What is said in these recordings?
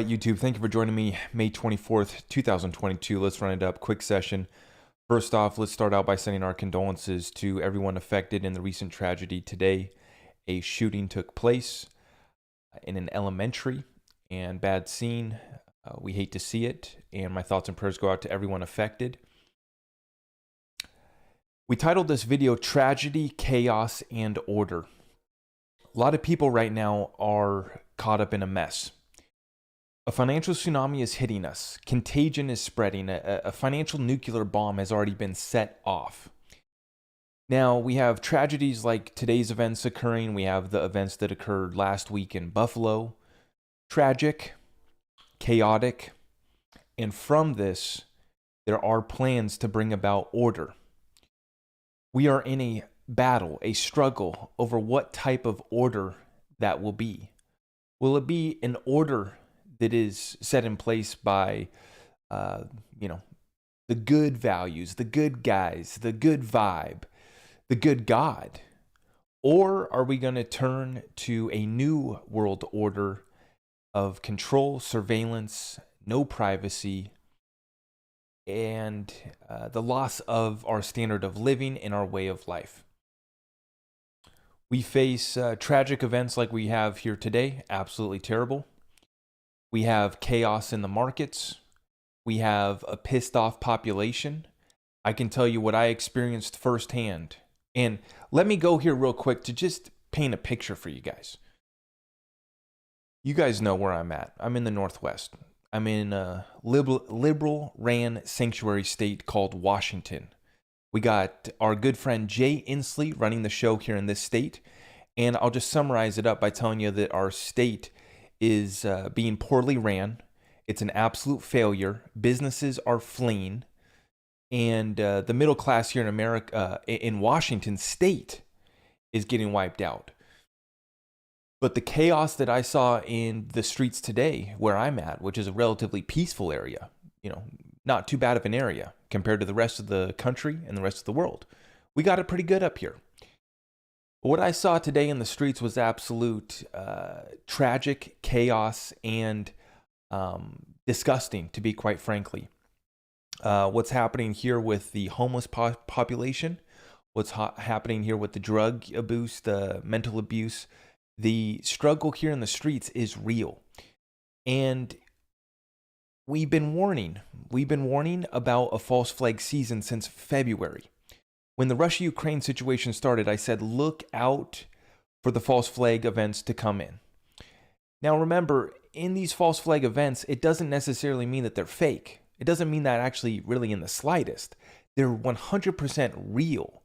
YouTube, thank you for joining me. May 24th, 2022. Let's run it up. Quick session. First off, let's start out by sending our condolences to everyone affected in the recent tragedy today. A shooting took place in an elementary and bad scene. We hate to see it, and my thoughts and prayers go out to everyone affected. We titled this video Tragedy, Chaos, and Order. A lot of people right now are caught up in a mess. A financial tsunami is hitting us. Contagion is spreading. A financial nuclear bomb has already been set off. Now, we have tragedies like today's events occurring. We have the events that occurred last week in Buffalo. Tragic, chaotic, and from this, there are plans to bring about order. We are in a battle, a struggle over what type of order that will be. Will it be an order that is set in place by, the good values, the good guys, the good vibe, the good God? Or are we going to turn to a new world order of control, surveillance, no privacy, and the loss of our standard of living and our way of life? We face tragic events like we have here today, absolutely terrible. We have chaos in the markets. We have a pissed off population. I can tell you what I experienced firsthand. And let me go here real quick to just paint a picture for you guys. You guys know where I'm at. I'm in the Northwest. I'm in a liberal ran sanctuary state called Washington. We got our good friend Jay Inslee running the show here in this state. And I'll just summarize it up by telling you that our state is being poorly ran. It's an absolute failure. Businesses are fleeing. And the middle class here in America, in Washington state, is getting wiped out. But the chaos that I saw in the streets today, where I'm at, which is a relatively peaceful area, not too bad of an area compared to the rest of the country and the rest of the world. We got it pretty good up here. What I saw today in the streets was absolute tragic chaos and disgusting, to be quite frankly. What's happening here with the homeless population, what's happening here with the drug abuse, the mental abuse, the struggle here in the streets is real. And we've been warning about a false flag season since February. When the Russia-Ukraine situation started, I said, look out for the false flag events to come in. Now, remember, in these false flag events, it doesn't necessarily mean that they're fake. It doesn't mean that actually really in the slightest. They're 100% real.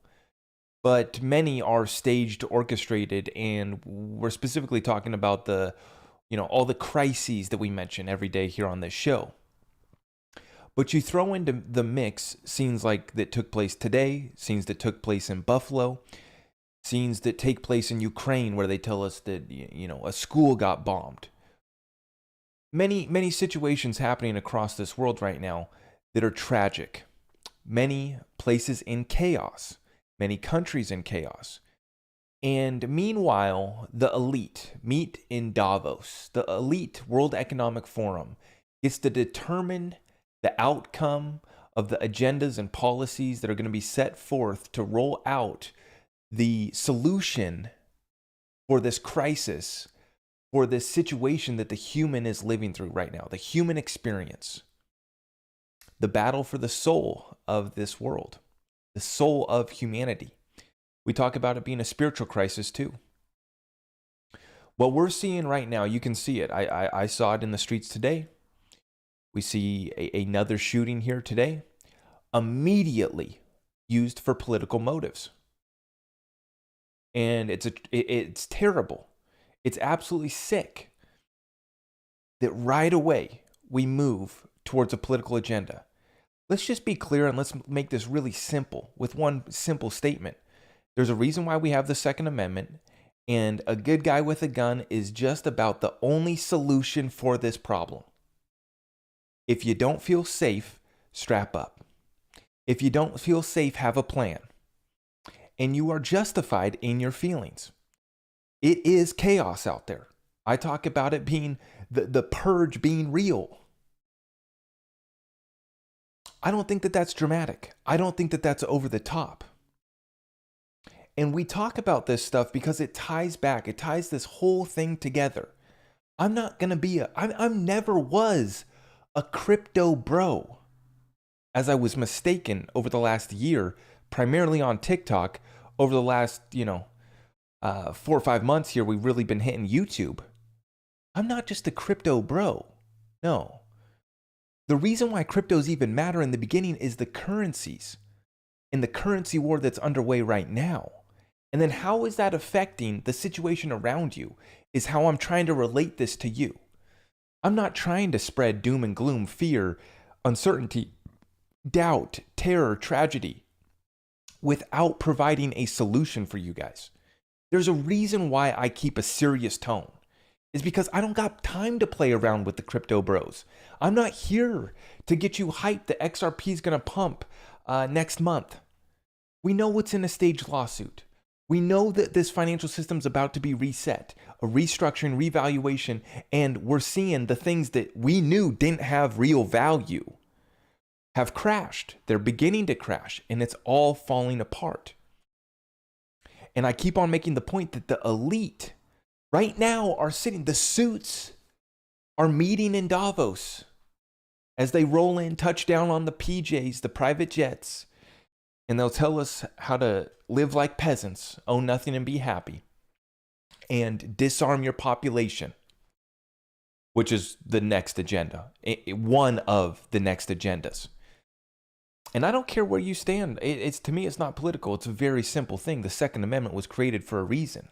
But many are staged, orchestrated, and we're specifically talking about all the crises that we mention every day here on this show. But you throw into the mix scenes like that took place today, scenes that took place in Buffalo, scenes that take place in Ukraine where they tell us that, a school got bombed. Many situations happening across this world right now that are tragic. Many places in chaos. Many countries in chaos. And meanwhile, the elite meet in Davos. The elite World Economic Forum gets to determine the outcome of the agendas and policies that are going to be set forth to roll out the solution for this crisis, for this situation that the human is living through right now, the human experience, the battle for the soul of this world, the soul of humanity. We talk about it being a spiritual crisis too. What we're seeing right now, you can see it. I saw it in the streets today. We see another shooting here today, immediately used for political motives. And it's terrible. It's absolutely sick that right away we move towards a political agenda. Let's just be clear and let's make this really simple with one simple statement. There's a reason why we have the Second Amendment, and a good guy with a gun is just about the only solution for this problem. If you don't feel safe, strap up. If you don't feel safe, have a plan. And you are justified in your feelings. It is chaos out there. I talk about it being the purge being real. I don't think that that's dramatic. I don't think that that's over the top. And we talk about this stuff because it ties back. It ties this whole thing together. I'm not going to be I'm never was a crypto bro, as I was mistaken over the last year, primarily on TikTok. Over the last, 4 or 5 months here, we've really been hitting YouTube. I'm not just a crypto bro. No. The reason why cryptos even matter in the beginning is the currencies and the currency war that's underway right now. And then how is that affecting the situation around you is how I'm trying to relate this to you. I'm not trying to spread doom and gloom, fear, uncertainty, doubt, terror, tragedy without providing a solution for you guys. There's a reason why I keep a serious tone. Is because I don't got time to play around with the crypto bros. I'm not here to get you hyped that XRP is going to pump next month. We know what's in a staged lawsuit. We know that this financial system's about to be reset, a restructuring, revaluation, and we're seeing the things that we knew didn't have real value have crashed. They're beginning to crash, and it's all falling apart. And I keep on making the point that the elite right now are sitting, the suits are meeting in Davos as they roll in, touch down on the PJs, the private jets, and they'll tell us how to live like peasants, own nothing and be happy, and disarm your population, which is the next agenda, one of the next agendas. And I don't care where you stand. To me, it's not political. It's a very simple thing. The Second Amendment was created for a reason.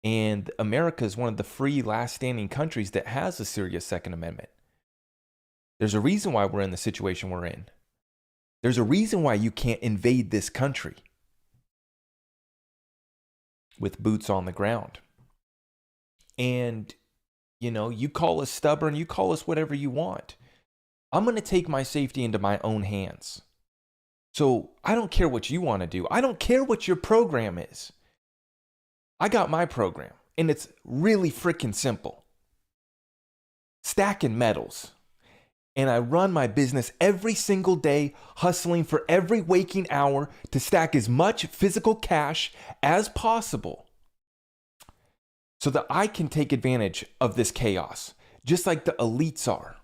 And America is one of the free, last standing countries that has a serious Second Amendment. There's a reason why we're in the situation we're in. There's a reason why you can't invade this country with boots on the ground. And, you call us stubborn, you call us whatever you want. I'm going to take my safety into my own hands. So I don't care what you want to do. I don't care what your program is. I got my program, and it's really freaking simple. Stacking metals. And I run my business every single day, hustling for every waking hour to stack as much physical cash as possible so that I can take advantage of this chaos, just like the elites are,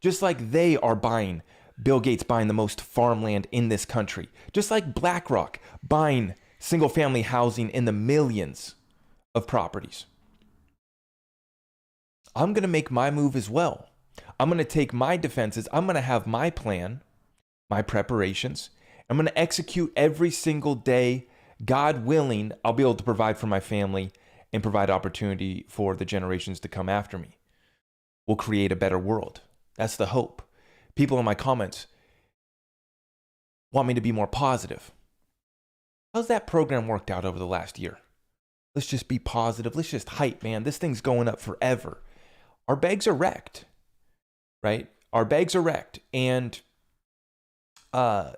just like they are buying, Bill Gates buying the most farmland in this country, just like BlackRock buying single-family housing in the millions of properties. I'm going to make my move as well. I'm going to take my defenses. I'm going to have my plan, my preparations. I'm going to execute every single day. God willing, I'll be able to provide for my family and provide opportunity for the generations to come after me. We'll create a better world. That's the hope. People in my comments want me to be more positive. How's that program worked out over the last year? Let's just be positive. Let's just hype, man. This thing's going up forever. Our bags are wrecked, right? Our bags are wrecked. And the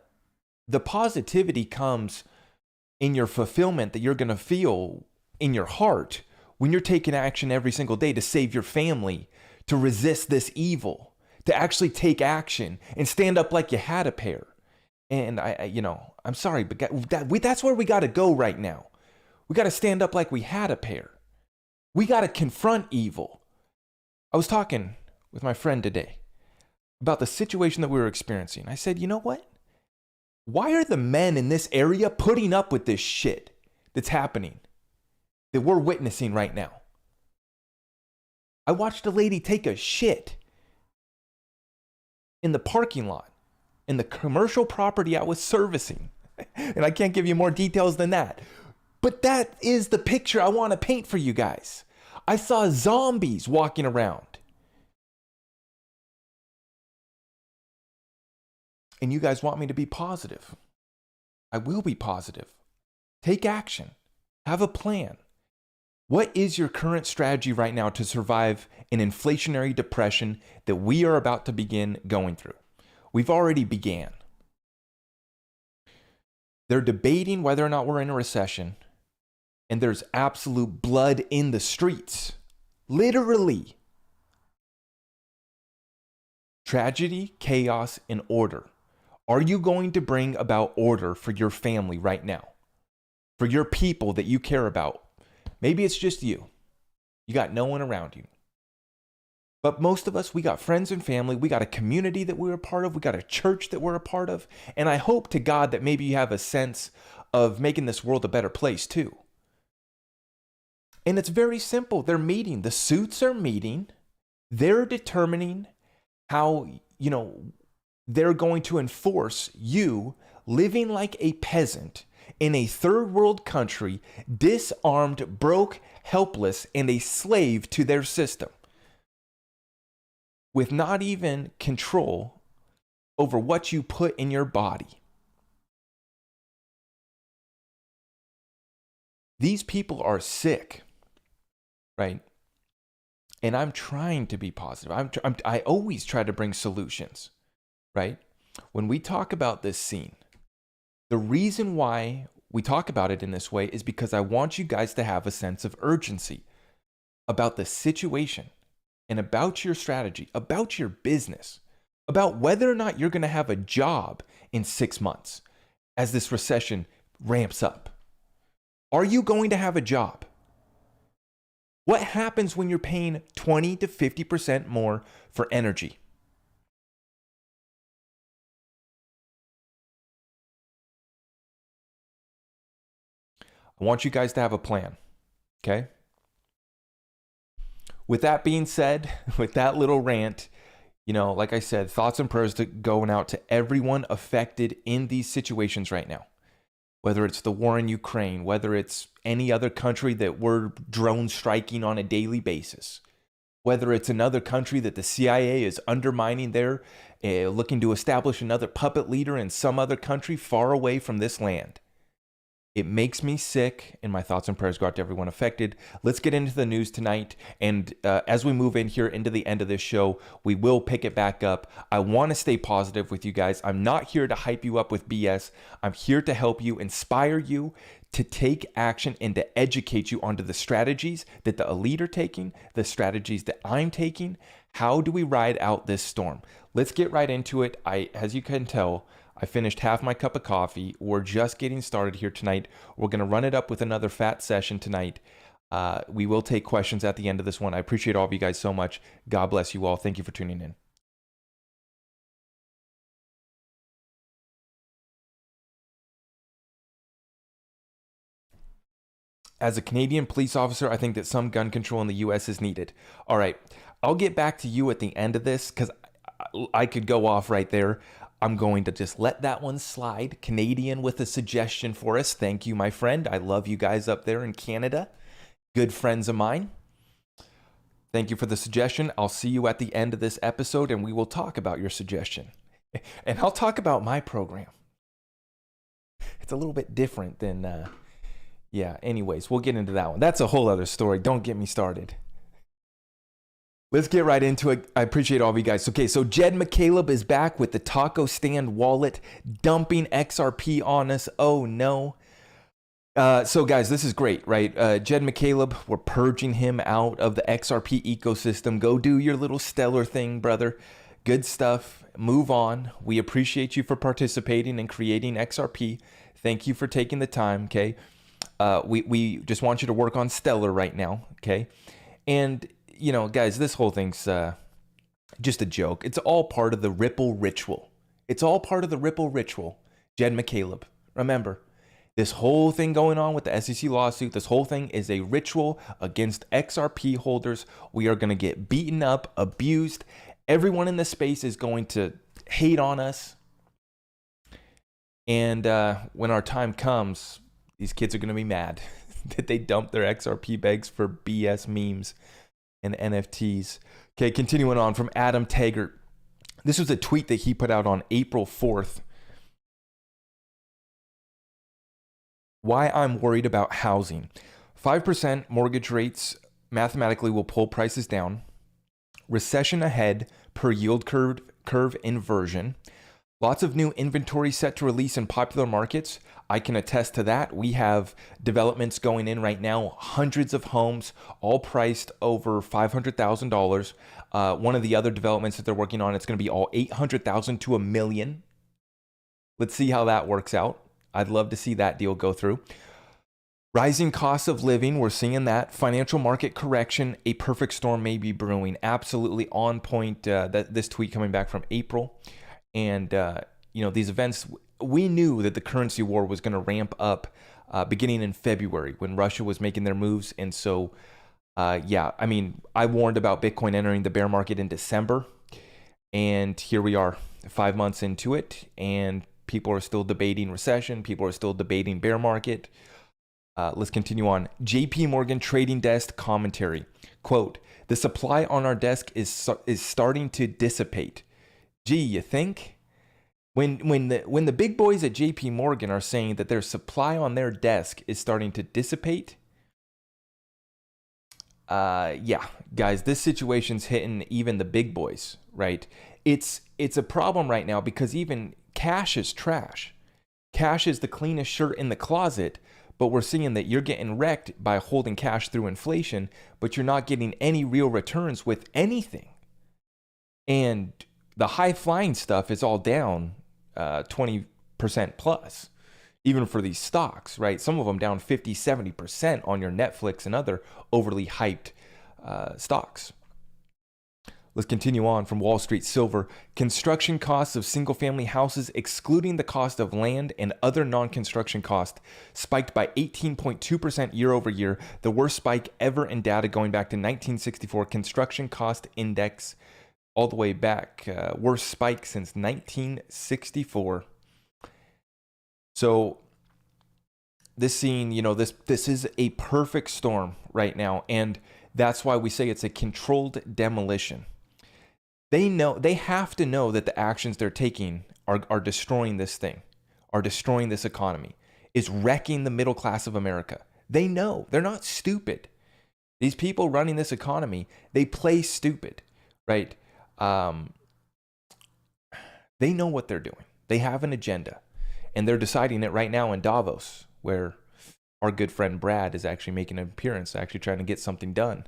positivity comes in your fulfillment that you're going to feel in your heart when you're taking action every single day to save your family, to resist this evil, to actually take action and stand up like you had a pair. And I'm sorry, but that's where we got to go right now. We got to stand up like we had a pair. We got to confront evil. I was talking with my friend today about the situation that we were experiencing. I said, you know what? Why are the men in this area putting up with this shit that's happening, that we're witnessing right now? I watched a lady take a shit in the parking lot, in the commercial property I was servicing. And I can't give you more details than that. But that is the picture I want to paint for you guys. I saw zombies walking around. And you guys want me to be positive. I will be positive. Take action. Have a plan. What is your current strategy right now to survive an inflationary depression that we are about to begin going through? We've already began. They're debating whether or not we're in a recession, and there's absolute blood in the streets. Literally. Tragedy, chaos, and order. Are you going to bring about order for your family right now? For your people that you care about? Maybe it's just you. You got no one around you. But most of us, we got friends and family. We got a community that we're a part of. We got a church that we're a part of. And I hope to God that maybe you have a sense of making this world a better place too. And it's very simple. They're meeting. The suits are meeting. They're determining how, they're going to enforce you living like a peasant in a third world country, disarmed, broke, helpless, and a slave to their system, with not even control over what you put in your body. These people are sick, right? And I'm trying to be positive. I always try to bring solutions, right? When we talk about this scene, the reason why we talk about it in this way is because I want you guys to have a sense of urgency about the situation and about your strategy, about your business, about whether or not you're going to have a job in 6 months as this recession ramps up. Are you going to have a job? What happens when you're paying 20 to 50% more for energy? I want you guys to have a plan, okay? With that being said, with that little rant, like I said, thoughts and prayers going out to everyone affected in these situations right now. Whether it's the war in Ukraine, whether it's any other country that we're drone striking on a daily basis, whether it's another country that the CIA is undermining there, looking to establish another puppet leader in some other country far away from this land. It makes me sick, and my thoughts and prayers go out to everyone affected. Let's get into the news tonight, and as we move in here into the end of this show, we will pick it back up. I want to stay positive with you guys. I'm not here to hype you up with BS. I'm here to help you, inspire you to take action and to educate you onto the strategies that the elite are taking, the strategies that I'm taking. How do we ride out this storm? Let's get right into it. As you can tell, I finished half my cup of coffee. We're just getting started here tonight. We're going to run it up with another fat session tonight. We will take questions at the end of this one. I appreciate all of you guys so much. God bless you all. Thank you for tuning in. As a Canadian police officer, I think that some gun control in the U.S. is needed. All right, I'll get back to you at the end of this because I could go off right there. I'm going to just let that one slide. Canadian with a suggestion for us. Thank you, my friend. I love you guys up there in Canada. Good friends of mine. Thank you for the suggestion. I'll see you at the end of this episode and we will talk about your suggestion. And I'll talk about my program. It's a little bit different than, anyways, we'll get into that one. That's a whole other story. Don't get me started. Let's get right into it. I appreciate all of you guys. Okay, so Jed McCaleb is back with the taco stand wallet, dumping XRP on us. Oh, no. So, guys, this is great, right? Jed McCaleb, we're purging him out of the XRP ecosystem. Go do your little stellar thing, brother. Good stuff. Move on. We appreciate you for participating and creating XRP. Thank you for taking the time, okay? We just want you to work on stellar right now, okay? And guys, this whole thing's just a joke. It's all part of the Ripple ritual. It's all part of the Ripple ritual. Jed McCaleb, remember, this whole thing going on with the SEC lawsuit, this whole thing is a ritual against XRP holders. We are going to get beaten up, abused. Everyone in this space is going to hate on us. And when our time comes, these kids are going to be mad that they dumped their XRP bags for BS memes and NFTs. Okay, continuing on from Adam Taggart. This was a tweet that he put out on April 4th. Why I'm worried about housing. 5% mortgage rates mathematically will pull prices down. Recession ahead per yield curve inversion. Lots of new inventory set to release in popular markets. I can attest to that. We have developments going in right now, hundreds of homes, all priced over $500,000. One of the other developments that they're working on, it's going to be all 800,000 to a million. Let's see how that works out. I'd love to see that deal go through. Rising costs of living, we're seeing that. Financial market correction, a perfect storm may be brewing. Absolutely on point. This tweet coming back from April. And, these events, we knew that the currency war was going to ramp up beginning in February when Russia was making their moves. And so, I warned about Bitcoin entering the bear market in December. And here we are 5 months into it. And people are still debating recession. People are still debating bear market. Let's continue on. JP Morgan trading desk commentary. Quote, the supply on our desk is starting to dissipate. Gee, you think? When the big boys at JP Morgan are saying that their supply on their desk is starting to dissipate, guys, this situation's hitting even the big boys, right? It's a problem right now because even cash is trash. Cash is the cleanest shirt in the closet, but we're seeing that you're getting wrecked by holding cash through inflation, but you're not getting any real returns with anything. And the high flying stuff is all down 20% plus, even for these stocks, right? Some of them down 50, 70% on your Netflix and other overly hyped stocks. Let's continue on from Wall Street Silver. Construction costs of single-family houses, excluding the cost of land and other non-construction costs, spiked by 18.2% year over year, the worst spike ever in data going back to 1964 construction cost index, all the way back. Worst spike since 1964. So this scene, this is a perfect storm right now, and that's why we say it's a controlled demolition. They have to know that the actions they're taking are destroying this thing, are destroying this economy, is wrecking the middle class of America. They know. They're not stupid. These people running this economy, they play stupid, right? They know what they're doing. They have an agenda, and they're deciding it right now in Davos, where our good friend Brad is actually making an appearance, actually trying to get something done.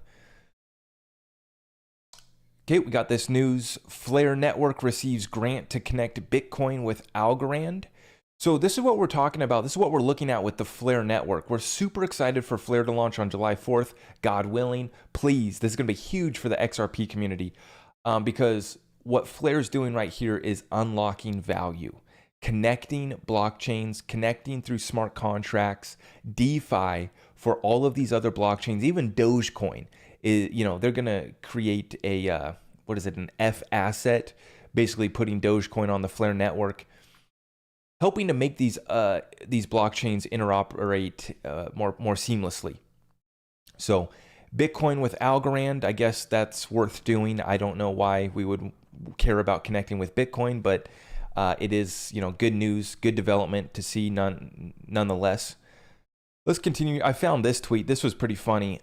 Okay, we got this news. Flare Network receives grant to connect Bitcoin with Algorand. So this is what we're talking about. This is what we're looking at with the Flare Network. We're super excited for Flare to launch on July 4th, God willing. Please, this is going to be huge for the XRP community because what Flare is doing right here is unlocking value, connecting blockchains, connecting through smart contracts, DeFi for all of these other blockchains, even Dogecoin. They're going to create an F asset, basically putting Dogecoin on the Flare network, helping to make these blockchains interoperate more seamlessly. So Bitcoin with Algorand, I guess that's worth doing. I don't know why we would care about connecting with Bitcoin, but it is, good news, good development to see nonetheless. Let's continue. I found this tweet. This was pretty funny.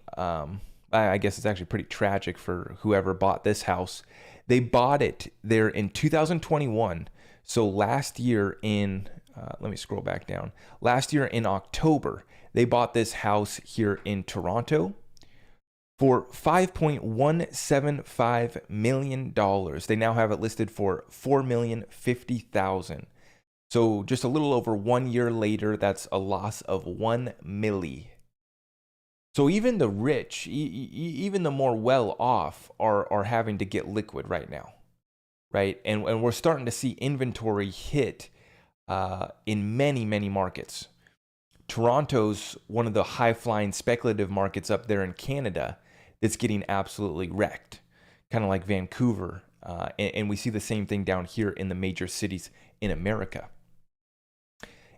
I guess it's actually pretty tragic for whoever bought this house. They bought it there in 2021. So last year let me scroll back down. Last year in October, they bought this house here in Toronto for $5.175 million. They now have it listed for $4,050,000. So just a little over 1 year later, that's a loss of $1 million. So even the rich, even the more well-off are having to get liquid right now, right? And we're starting to see inventory hit in many, many markets. Toronto's one of the high-flying speculative markets up there in Canada that's getting absolutely wrecked, kind of like Vancouver. And we see the same thing down here in the major cities in America.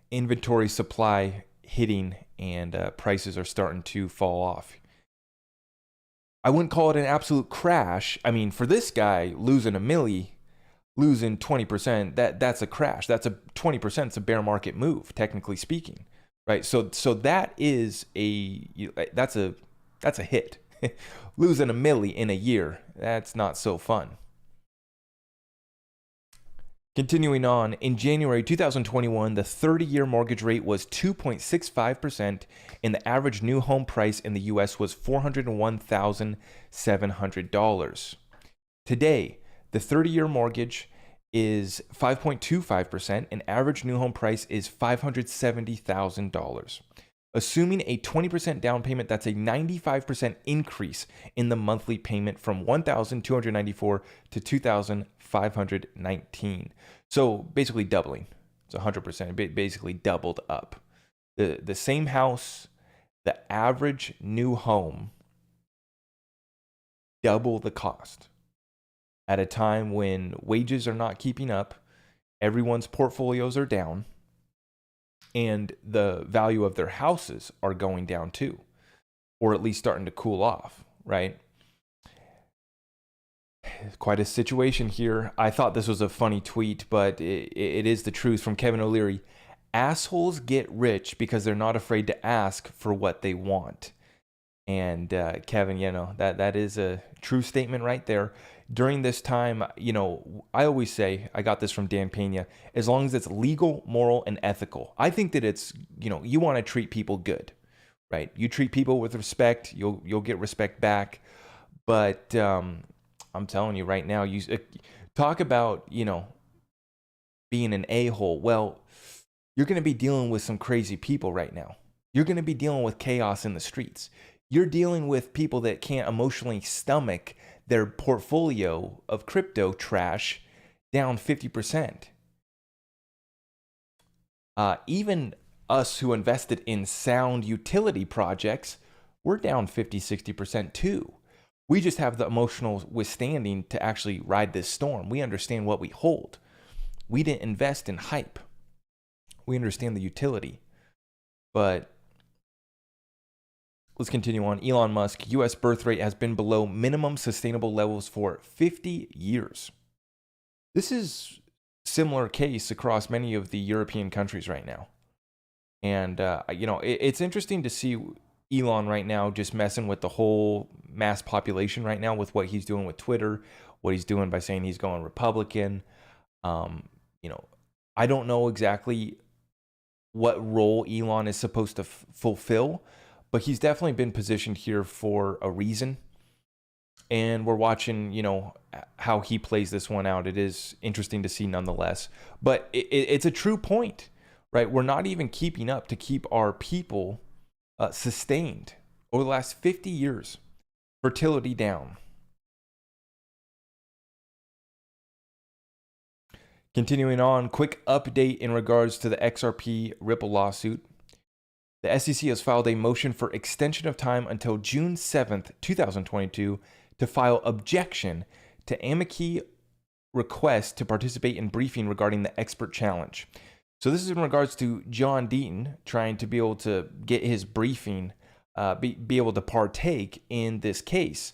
Inventory supply hitting and prices are starting to fall off. I wouldn't call it an absolute crash. I mean, for this guy, losing $1 million, losing 20%, that's a crash. That's a 20%. It's a bear market move, technically speaking, right? So that is that's a hit. Losing $1 million in a year, that's not so fun. Continuing on, in January 2021, the 30-year mortgage rate was 2.65%, and the average new home price in the U.S. was $401,700. Today, the 30-year mortgage is 5.25%, and average new home price is $570,000. Assuming a 20% down payment, that's a 95% increase in the monthly payment from $1,294 to $2,519. So basically doubling. It's 100%. Basically doubled up. The same house, the average new home, double the cost at a time when wages are not keeping up, everyone's portfolios are down, and the value of their houses are going down too, or at least starting to cool off, right? Quite a situation here. I thought this was a funny tweet, but it is the truth from Kevin O'Leary. Assholes get rich because they're not afraid to ask for what they want. And Kevin, that is a true statement right there. During this time, I always say, I got this from Dan Pena, as long as it's legal, moral, and ethical. I think that it's, you want to treat people good, right? You treat people with respect, you'll get respect back. But I'm telling you right now, you talk about, being an a-hole. Well, you're going to be dealing with some crazy people right now. You're going to be dealing with chaos in the streets. You're dealing with people that can't emotionally stomach their portfolio of crypto trash down 50%. Even us who invested in sound utility projects, we're down 50, 60% too. We just have the emotional withstanding to actually ride this storm. We understand what we hold. We didn't invest in hype. We understand the utility. But let's continue on. Elon Musk, U.S. birth rate has been below minimum sustainable levels for 50 years. This is similar case across many of the European countries right now. And, it's interesting to see Elon right now just messing with the whole mass population right now with what he's doing with Twitter, what he's doing by saying he's going Republican. I don't know exactly what role Elon is supposed to fulfill, but he's definitely been positioned here for a reason. And we're watching, how he plays this one out. It is interesting to see nonetheless. But it's a true point, right? We're not even keeping up to keep our people sustained over the last 50 years. Fertility down. Continuing on, quick update in regards to the XRP Ripple lawsuit. The SEC has filed a motion for extension of time until June 7th, 2022 to file objection to Amici request to participate in briefing regarding the expert challenge. So this is in regards to John Deaton trying to be able to get his briefing, be able to partake in this case.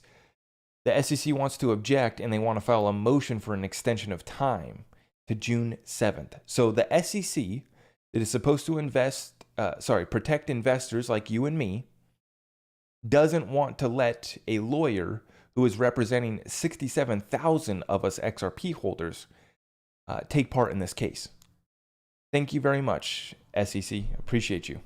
The SEC wants to object and they want to file a motion for an extension of time to June 7th. So the SEC that is supposed to protect investors like you and me doesn't want to let a lawyer who is representing 67,000 of us XRP holders take part in this case. Thank you very much, SEC. Appreciate you.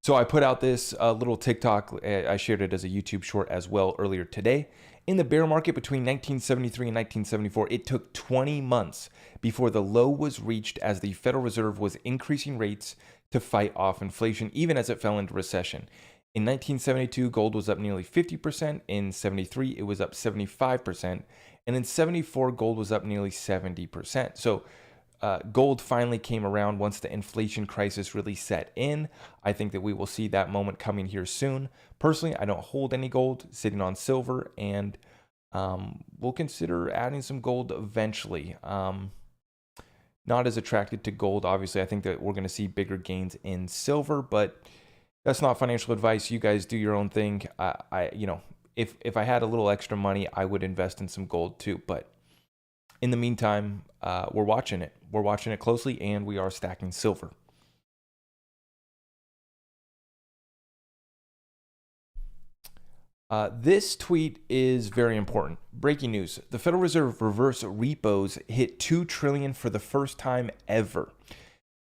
So I put out this little TikTok. I shared it as a YouTube short as well earlier today. In the bear market between 1973 and 1974, it took 20 months before the low was reached as the Federal Reserve was increasing rates to fight off inflation, even as it fell into recession. In 1972, gold was up nearly 50%. In 73, it was up 75%. And in 74, gold was up nearly 70%. So gold finally came around once the inflation crisis really set in. I think that we will see that moment coming here soon. Personally, I don't hold any gold, sitting on silver, and we'll consider adding some gold eventually. Not as attracted to gold, obviously. I think that we're going to see bigger gains in silver, but that's not financial advice. You guys do your own thing. If I had a little extra money, I would invest in some gold too. But in the meantime, we're watching it. We're watching it closely, and we are stacking silver. This tweet is very important. Breaking news. The Federal Reserve reverse repos hit $2 trillion for the first time ever.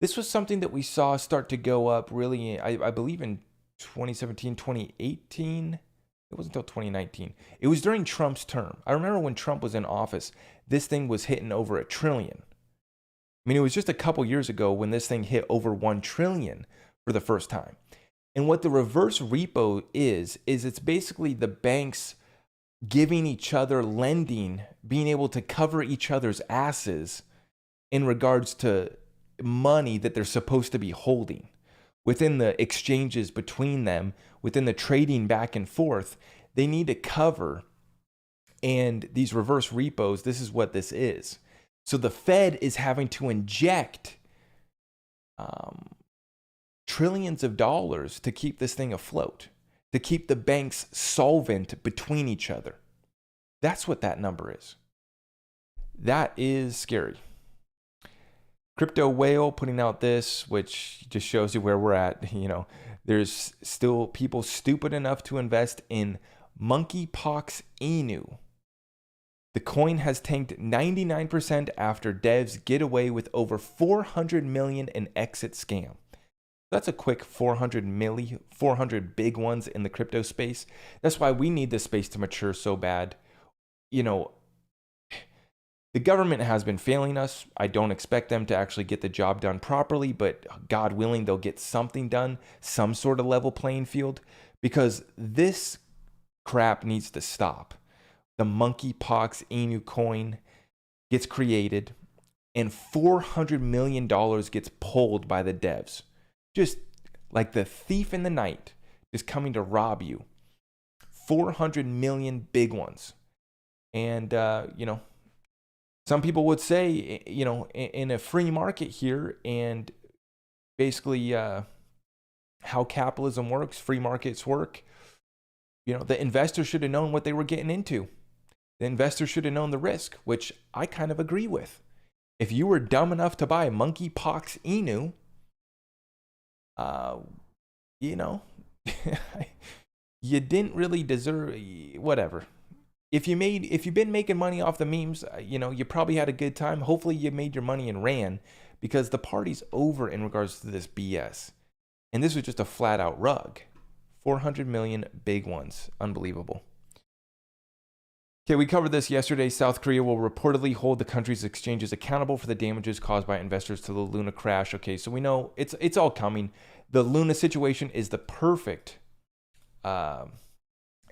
This was something that we saw start to go up really, I believe in 2017, 2018. It wasn't until 2019. It was during Trump's term. I remember when Trump was in office, this thing was hitting over $1 trillion. I mean, it was just a couple years ago when this thing hit over 1 trillion for the first time. And what the reverse repo is it's basically the banks giving each other lending, being able to cover each other's asses in regards to money that they're supposed to be holding. Within the exchanges between them, within the trading back and forth, they need to cover. And these reverse repos, this is what this is. So the Fed is having to inject trillions of dollars to keep this thing afloat, to keep the banks solvent between each other. That's what that number is. That is scary. Crypto Whale putting out this, which just shows you where we're at. You know, there's still people stupid enough to invest in monkeypox inu. The coin has tanked 99% after devs get away with over 400 million in exit scam. That's a quick 400 big ones in the crypto space. That's why we need this space to mature so bad. You know, the government has been failing us. I don't expect them to actually get the job done properly, but God willing, they'll get something done, some sort of level playing field, because this crap needs to stop. The monkeypox inu coin gets created and $400 million gets pulled by the devs. Just like the thief in the night is coming to rob you. 400 million big ones. And, you know, some people would say, you know, in a free market here and basically how capitalism works, free markets work, you know, the investors should have known what they were getting into. The investor should have known the risk, which I kind of agree with. If you were dumb enough to buy monkeypox inu, you know, you didn't really deserve whatever. If you've been making money off the memes, you know, you probably had a good time. Hopefully you made your money and ran, because the party's over in regards to this BS. And this was just a flat out rug. 400 million big ones. Unbelievable. Okay, we covered this yesterday. South Korea will reportedly hold the country's exchanges accountable for the damages caused by investors to the Luna crash. Okay, so we know it's all coming. The Luna situation is the perfect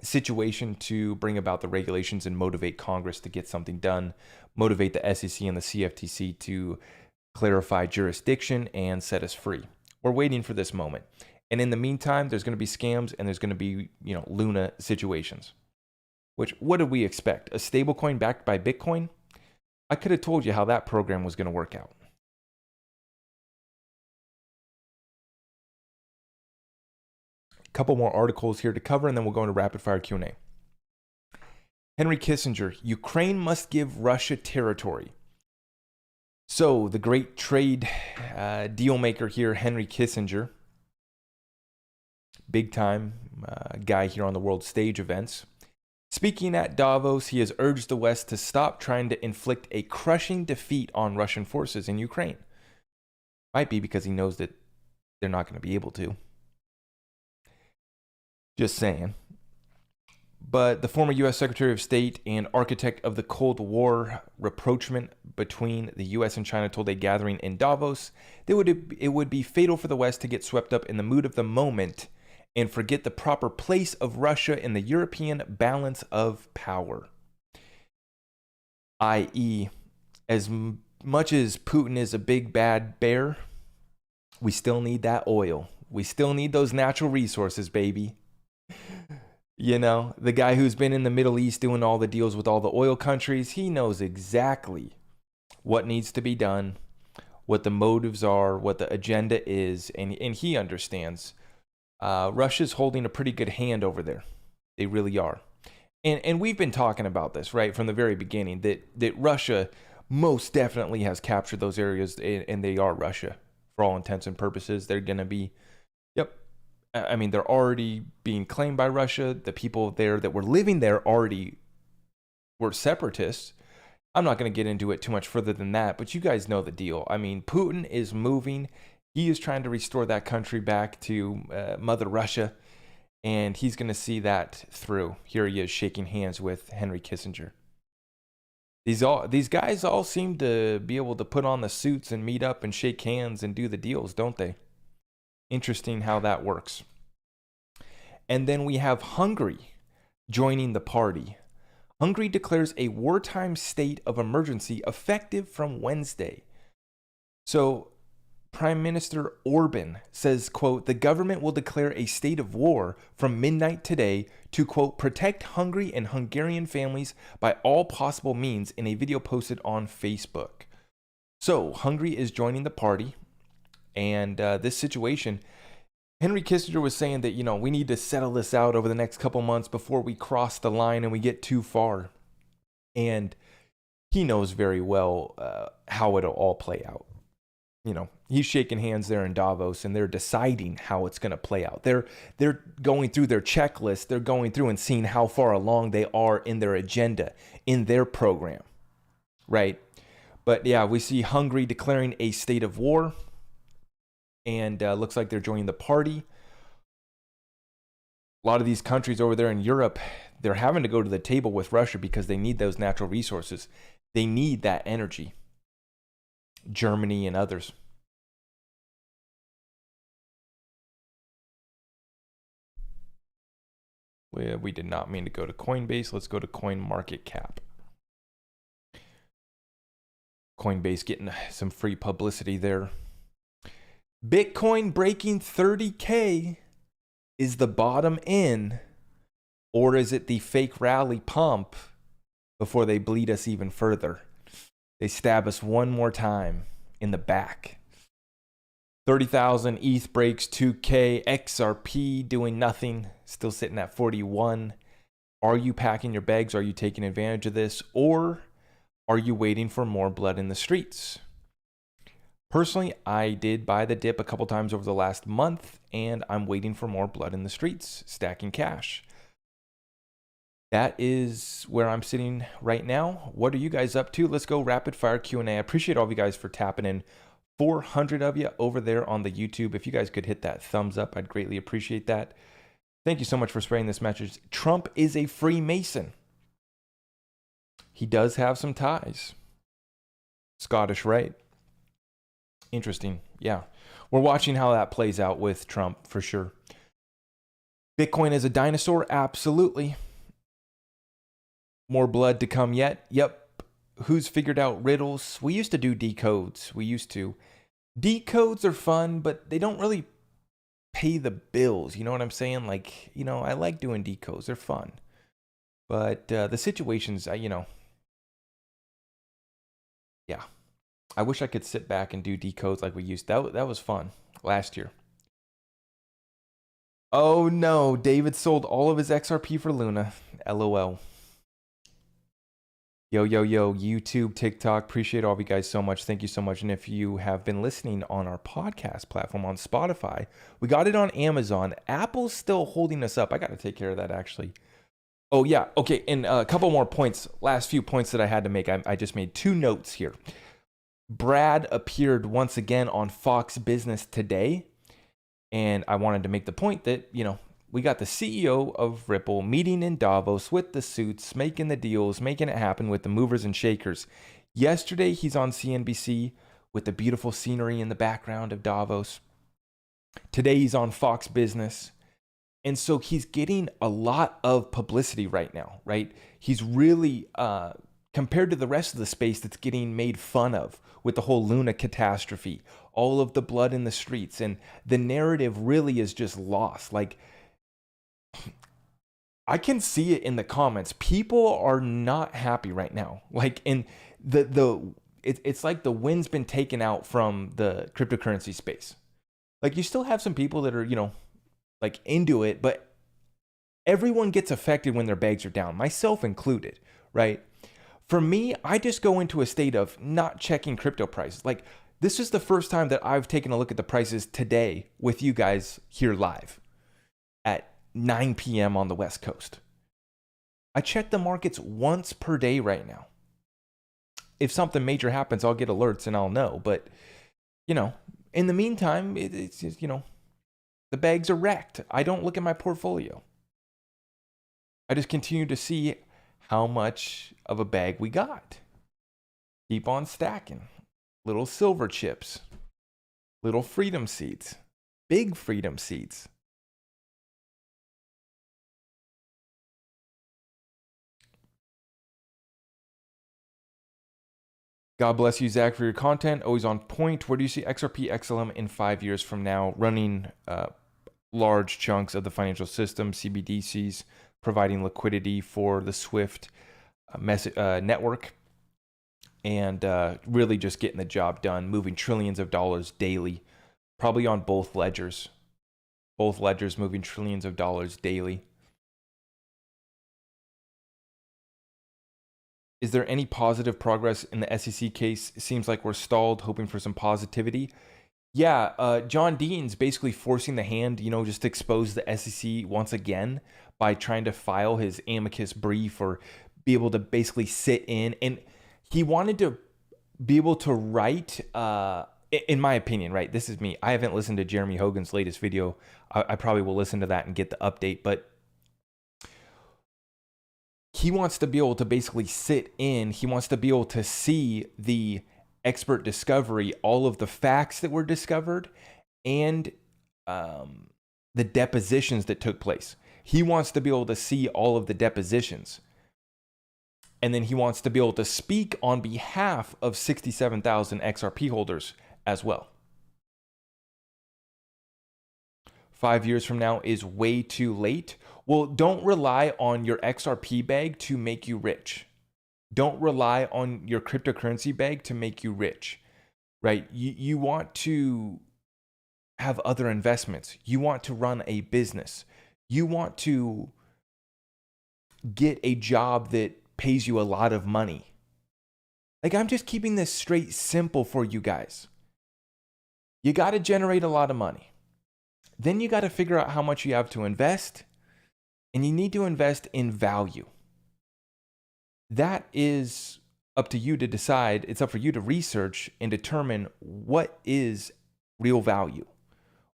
situation to bring about the regulations and motivate Congress to get something done, motivate the SEC and the CFTC to clarify jurisdiction and set us free. We're waiting for this moment. And in the meantime, there's going to be scams and there's going to be, you know, Luna situations. Which, what did we expect? A stablecoin backed by Bitcoin? I could have told you how that program was going to work out. A couple more articles here to cover, and then we'll go into rapid fire Q&A. Henry Kissinger, Ukraine must give Russia territory. So the great trade deal maker here, Henry Kissinger, big time guy here on the world stage events. Speaking at Davos, he has urged the West to stop trying to inflict a crushing defeat on Russian forces in Ukraine. Might be because he knows that they're not going to be able to. Just saying. But the former U.S. Secretary of State and architect of the Cold War rapprochement between the U.S. and China told a gathering in Davos that it would be fatal for the West to get swept up in the mood of the moment and forget the proper place of Russia in the European balance of power. I.e., as much as Putin is a big bad bear, we still need that oil. We still need those natural resources, baby. You know, the guy who's been in the Middle East doing all the deals with all the oil countries, he knows exactly what needs to be done, what the motives are, what the agenda is, and he understands. Russia's holding a pretty good hand over there. They really are. And we've been talking about this, right, from the very beginning, that Russia most definitely has captured those areas, and they are Russia. For all intents and purposes, they're going to be, yep. I mean, they're already being claimed by Russia. The people there that were living there already were separatists. I'm not going to get into it too much further than that, but you guys know the deal. I mean, Putin is moving. He is trying to restore that country back to Mother Russia. and he's going to see that through. Here he is shaking hands with Henry Kissinger. These guys all seem to be able to put on the suits and meet up and shake hands and do the deals, don't they? Interesting how that works. And then we have Hungary joining the party. Hungary declares a wartime state of emergency effective from Wednesday. So Prime Minister Orban says, quote, the government will declare a state of war from midnight today to, quote, protect Hungary and Hungarian families by all possible means in a video posted on Facebook. So Hungary is joining the party, and this situation, Henry Kissinger was saying that, we need to settle this out over the next couple months before we cross the line and we get too far. And he knows very well how it'll all play out. He's shaking hands there in Davos, and they're deciding how it's going to play out. They're going through their checklist. They're going through and seeing how far along they are in their agenda, in their program, right? But yeah, we see Hungary declaring a state of war, and looks like they're joining the party. A lot of these countries over there in Europe, they're having to go to the table with Russia because they need those natural resources. They need that energy. Germany and others. We did not mean to go to Coinbase. Let's go to CoinMarketCap. Coinbase getting some free publicity there. Bitcoin breaking 30K. Is the bottom in, or is it the fake rally pump before they bleed us even further? They stab us one more time in the back. 30,000 ETH breaks 2K. XRP doing nothing, still sitting at 41. Are you packing your bags? Are you taking advantage of this? Or are you waiting for more blood in the streets? Personally, I did buy the dip a couple times over the last month, and I'm waiting for more blood in the streets, stacking cash. That is where I'm sitting right now. What are you guys up to? Let's go rapid fire Q&A. I appreciate all of you guys for tapping in. 400 of you over there on the YouTube. If you guys could hit that thumbs up, I'd greatly appreciate that. Thank you so much for spreading this message. Trump is a Freemason. He does have some ties. Scottish, right? Interesting. Yeah. We're watching how that plays out with Trump for sure. Bitcoin is a dinosaur? Absolutely. More blood to come yet? Yep. Who's figured out riddles? We used to do decodes. Decodes are fun, but they don't really pay the bills. You know what I'm saying? Like, I like doing decodes. They're fun. But the situations, yeah. I wish I could sit back and do decodes like we used. That was fun last year. Oh no, David sold all of his XRP for Luna. LOL. Yo, YouTube, TikTok. Appreciate all of you guys so much. Thank you so much. And if you have been listening on our podcast platform on Spotify, we got it on Amazon. Apple's still holding us up. I got to take care of that actually. Oh yeah. Okay. And a couple more points. Last few points that I had to make. I just made 2 notes here. Brad appeared once again on Fox Business today. And I wanted to make the point that, we got the CEO of Ripple meeting in Davos with the suits, making the deals, making it happen with the movers and shakers. Yesterday, he's on CNBC with the beautiful scenery in the background of Davos. Today, he's on Fox Business. And so he's getting a lot of publicity right now, right? He's really, compared to the rest of the space that's getting made fun of with the whole Luna catastrophe, all of the blood in the streets, and the narrative really is just lost. Like, I can see it in the comments. People are not happy right now. Like, in it's like the wind's been taken out from the cryptocurrency space. Like, you still have some people that are, like into it, but everyone gets affected when their bags are down, myself included, right? For me, I just go into a state of not checking crypto prices. Like, this is the first time that I've taken a look at the prices today with you guys here live at 9 p.m. on the West Coast. I check the markets once per day right now. If something major happens, I'll get alerts and I'll know. But, in the meantime, it's just, The bags are wrecked. I don't look at my portfolio. I just continue to see how much of a bag we got. Keep on stacking. Little silver chips. Little freedom seeds. Big freedom seeds. God bless you, Zach, for your content. Always on point. Where do you see XRP XLM in 5 years from now? Running large chunks of the financial system, CBDCs, providing liquidity for the SWIFT network, and really just getting the job done, moving trillions of dollars daily, probably on both ledgers. Both ledgers moving trillions of dollars daily. Is there any positive progress in the SEC case? It seems like we're stalled, hoping for some positivity. Yeah, John Dean's basically forcing the hand, just to expose the SEC once again by trying to file his amicus brief or be able to basically sit in. And he wanted to be able to write, in my opinion, right? This is me. I haven't listened to Jeremy Hogan's latest video. I probably will listen to that and get the update, but he wants to be able to basically sit in. He wants to be able to see the expert discovery, all of the facts that were discovered, and the depositions that took place. He wants to be able to see all of the depositions. And then he wants to be able to speak on behalf of 67,000 XRP holders as well. 5 years from now is way too late. Well, don't rely on your XRP bag to make you rich. Don't rely on your cryptocurrency bag to make you rich, right? You want to have other investments. You want to run a business. You want to get a job that pays you a lot of money. Like, I'm just keeping this straight simple for you guys. You got to generate a lot of money. Then you got to figure out how much you have to invest, and you need to invest in value. That is up to you to decide. It's up for you to research and determine what is real value.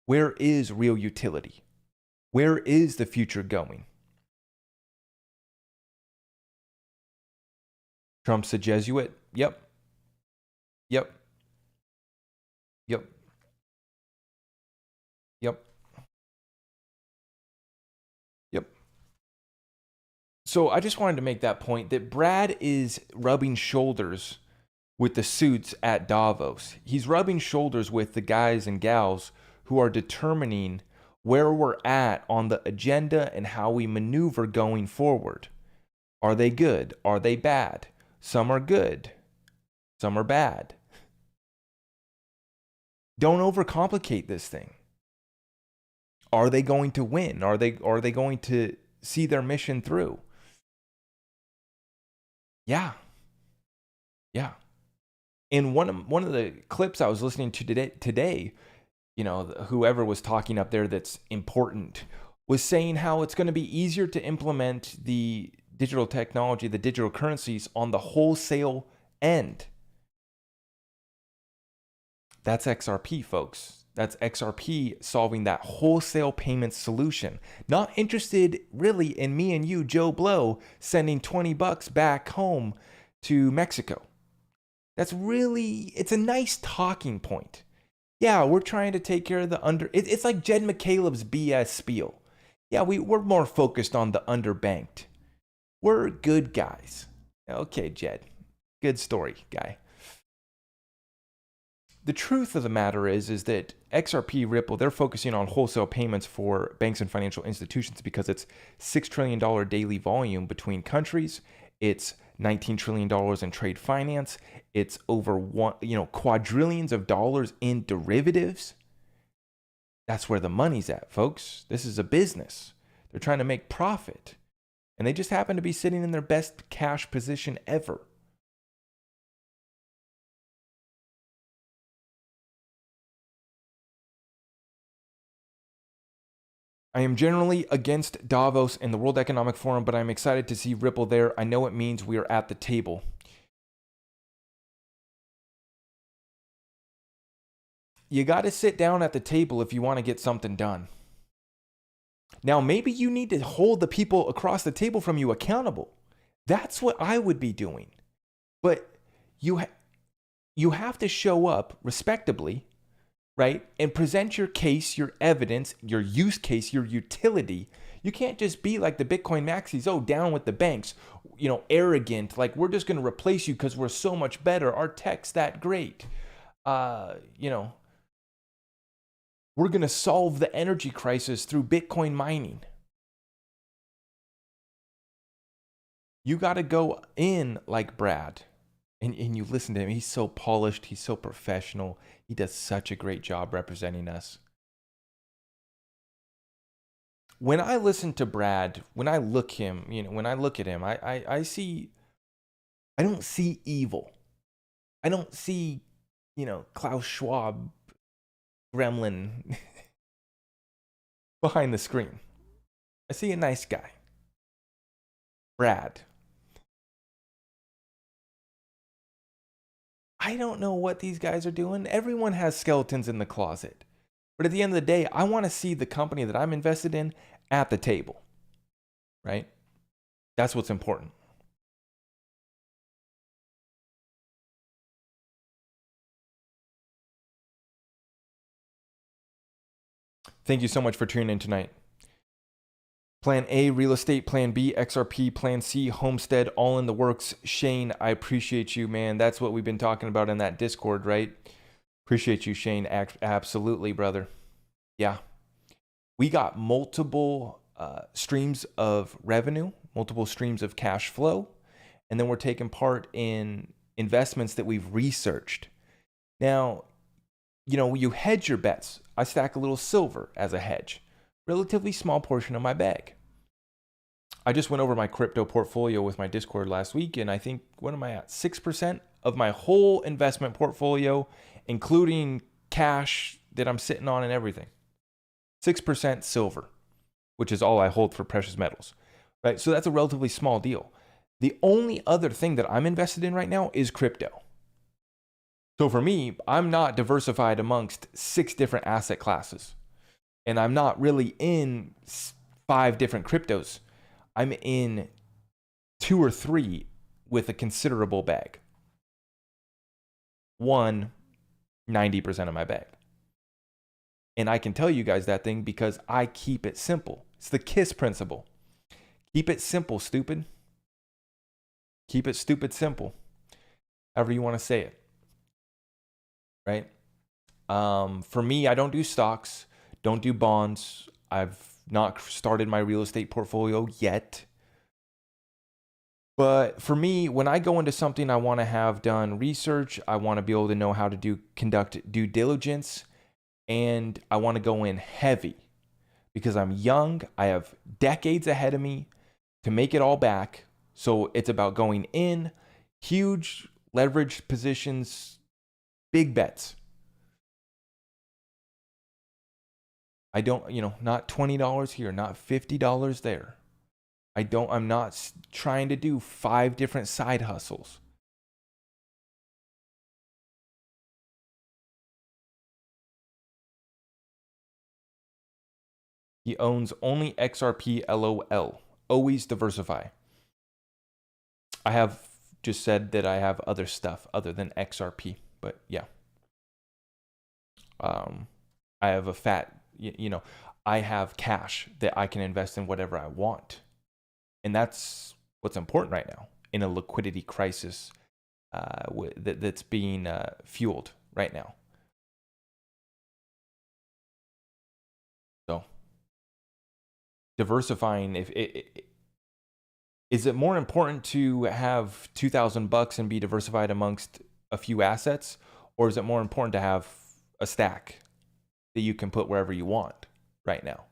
Where is real utility? Where is the future going? Trump's a Jesuit? Yep. Yep. Yep. Yep. Yep. So I just wanted to make that point that Brad is rubbing shoulders with the suits at Davos. He's rubbing shoulders with the guys and gals who are determining where we're at on the agenda and how we maneuver going forward. Are they good? Are they bad? Some are good. Some are bad. Don't overcomplicate this thing. Are they going to win? Are they going to see their mission through? Yeah. Yeah. In one of the clips I was listening to today, whoever was talking up there that's important was saying how it's going to be easier to implement the digital technology, the digital currencies on the wholesale end. That's XRP, folks. That's XRP solving that wholesale payment solution. Not interested really in me and you, Joe Blow, sending $20 back home to Mexico. It's a nice talking point. Yeah, we're trying to take care of the it's like Jed McCaleb's BS spiel. Yeah, we're more focused on the underbanked. We're good guys. Okay, Jed. Good story, guy. The truth of the matter is that XRP, Ripple, they're focusing on wholesale payments for banks and financial institutions because it's $6 trillion daily volume between countries. It's $19 trillion in trade finance. It's over quadrillions of dollars in derivatives. That's where the money's at, folks. This is a business. They're trying to make profit. And they just happen to be sitting in their best cash position ever. I am generally against Davos and the World Economic Forum, but I'm excited to see Ripple there. I know it means we are at the table. You got to sit down at the table if you want to get something done. Now, maybe you need to hold the people across the table from you accountable. That's what I would be doing. But you have to show up respectably, right? And present your case, your evidence, your use case, your utility. You can't just be like the Bitcoin maxis, oh, down with the banks, arrogant, like we're just going to replace you because we're so much better. Our tech's that great. We're going to solve the energy crisis through Bitcoin mining. You got to go in like Brad. And you listen to him. He's so polished. He's so professional. He does such a great job representing us. When I listen to Brad, when I look at him, I see, I don't see evil. I don't see, Klaus Schwab gremlin behind the screen. I see a nice guy. Brad. I don't know what these guys are doing. Everyone has skeletons in the closet. But at the end of the day, I want to see the company that I'm invested in at the table, right? That's what's important. Thank you so much for tuning in tonight. Plan A, real estate. Plan B, XRP. Plan C, homestead. All in the works. Shane, I appreciate you, man. That's what we've been talking about in that Discord, right? Appreciate you, Shane. Absolutely, brother. Yeah. We got multiple streams of revenue, multiple streams of cash flow, and then we're taking part in investments that we've researched. Now, you hedge your bets. I stack a little silver as a hedge, relatively small portion of my bag. I just went over my crypto portfolio with my Discord last week, and I think, what am I at? 6% of my whole investment portfolio, including cash that I'm sitting on and everything. 6% silver, which is all I hold for precious metals, right? So that's a relatively small deal. The only other thing that I'm invested in right now is crypto. So for me, I'm not diversified amongst 6 different asset classes. And I'm not really in 5 different cryptos. I'm in 2 or 3 with a considerable bag. 1, 90% of my bag. And I can tell you guys that thing because I keep it simple. It's the KISS principle. Keep it simple, stupid. Keep it stupid simple. However you want to say it. Right? For me, I don't do stocks, don't do bonds. I've not started my real estate portfolio yet. But for me, when I go into something, I want to have done research. I want to be able to know how to conduct due diligence. And I want to go in heavy because I'm young. I have decades ahead of me to make it all back. So it's about going in, huge leverage positions, big bets. I don't, not $20 here, not $50 there. I'm not trying to do 5 different side hustles. He owns only XRP LOL. Always diversify. I have just said that I have other stuff other than XRP, but yeah. I have a fat, I have cash that I can invest in whatever I want. And that's what's important right now in a liquidity crisis that's being fueled right now. So diversifying, is it more important to have $2,000 and be diversified amongst a few assets, or is it more important to have a stack that you can put wherever you want right now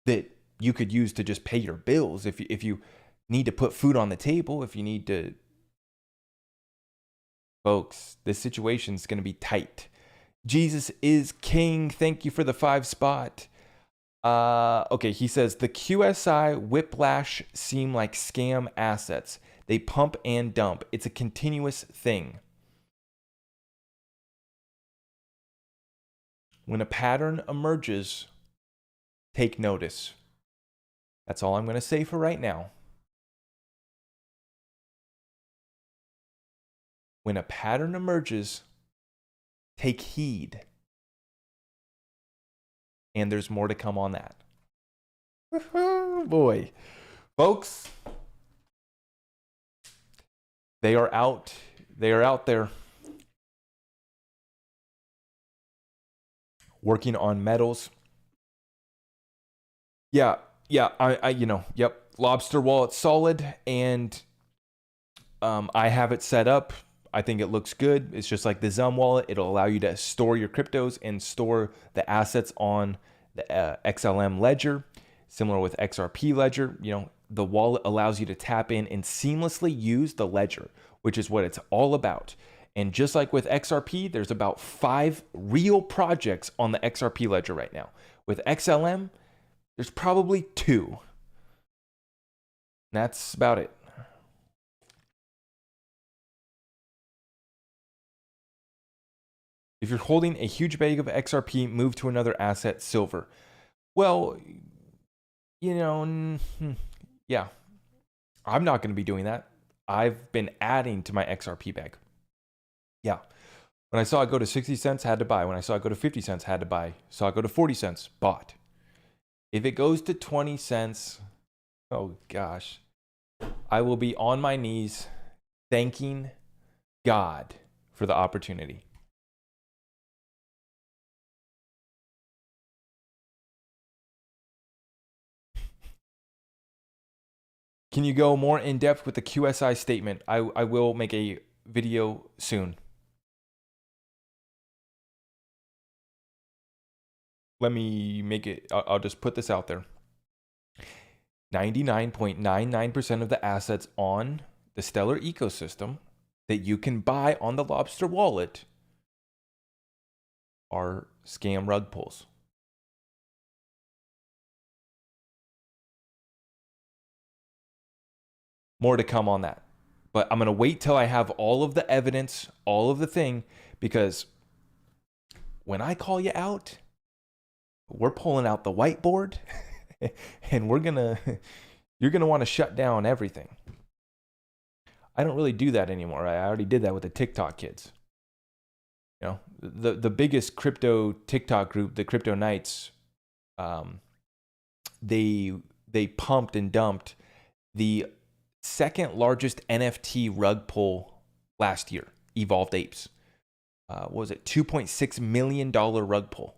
that you could use to just pay your bills if you need to put food on the table, if you need to? Folks, this situation's going to be tight. Jesus is king. Thank you for the 5 spot. Okay, he says the QSI whiplash seem like scam assets. They pump and dump. It's a continuous thing. When a pattern emerges, take notice. That's all I'm going to say for right now. When a pattern emerges, take heed. And there's more to come on that. Boy. Folks, they are out. They are out there working on metals. Yeah, yep. Lobster wallet solid, and I have it set up. I think it looks good. It's just like the Zum wallet. It'll allow you to store your cryptos and store the assets on the XLM ledger, similar with XRP ledger. The wallet allows you to tap in and seamlessly use the ledger, which is what it's all about. And just like with XRP, there's about 5 real projects on the XRP ledger right now. With XLM, there's probably 2. That's about it. If you're holding a huge bag of XRP, move to another asset, silver. Well, yeah, I'm not going to be doing that. I've been adding to my XRP bag. Yeah. When I saw it go to 60 cents, had to buy. When I saw it go to 50 cents, had to buy. Saw it go to 40 cents, bought. If it goes to 20 cents, oh gosh, I will be on my knees thanking God for the opportunity. Can you go more in depth with the QSI statement? I will make a video soon. Let me make it, I'll just put this out there. 99.99% of the assets on the Stellar ecosystem that you can buy on the Lobster wallet are scam rug pulls. More to come on that. But I'm going to wait till I have all of the evidence, all of the thing, because when I call you out, we're pulling out the whiteboard and you're going to want to shut down everything. I don't really do that anymore. I already did that with the TikTok kids. The biggest crypto TikTok group, the Crypto Knights, they pumped and dumped the second largest NFT rug pull last year, Evolved Apes. What was it? $2.6 million rug pull.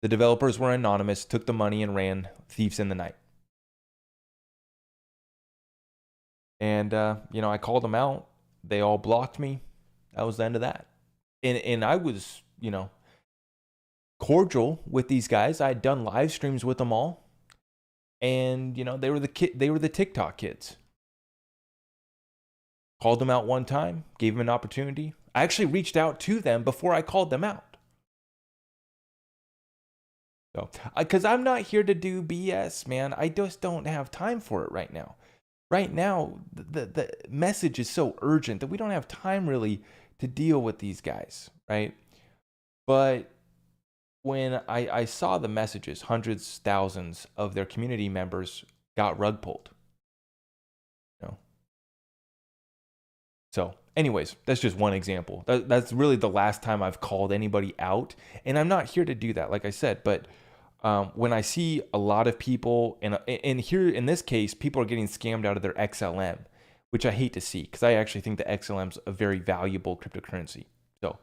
The developers were anonymous, took the money and ran, thieves in the night. And, I called them out. They all blocked me. That was the end of that. And I was, cordial with these guys. I had done live streams with them all. And, they were the TikTok kids. Called them out one time, gave them an opportunity. I actually reached out to them before I called them out. So, because I'm not here to do BS, man. I just don't have time for it right now. Right now, the message is so urgent that we don't have time really to deal with these guys, right? But when I saw the messages, hundreds, thousands of their community members got rug pulled. So anyways, that's just one example. That's really the last time I've called anybody out. And I'm not here to do that, like I said. But when I see a lot of people, and here in this case, people are getting scammed out of their XLM, which I hate to see because I actually think the XLM's a very valuable cryptocurrency. So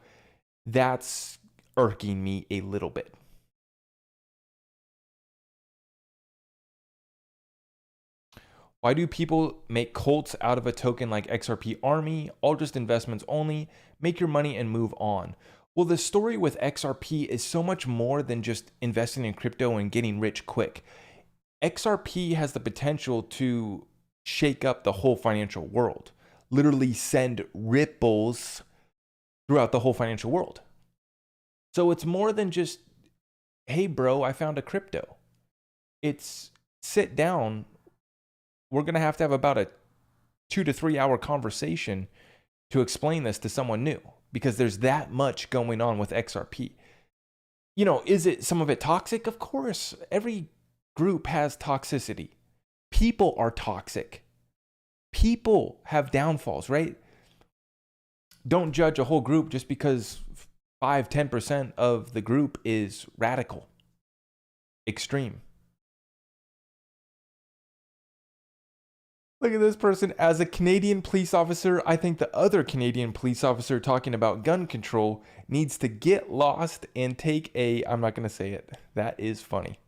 that's irking me a little bit. Why do people make cults out of a token like XRP Army? All just investments only. Make your money and move on. Well, the story with XRP is so much more than just investing in crypto and getting rich quick. XRP has the potential to shake up the whole financial world, literally send ripples throughout the whole financial world. So it's more than just, hey, bro, I found a crypto. It's sit down. We're going to have about a 2 to 3 hour conversation to explain this to someone new because there's that much going on with XRP. Is it some of it toxic? Of course. Every group has toxicity. People are toxic. People have downfalls, right? Don't judge a whole group just because 5-10% of the group is radical, extreme. Look at this person. As a Canadian police officer, I think the other Canadian police officer talking about gun control needs to get lost and take I'm not going to say it. That is funny.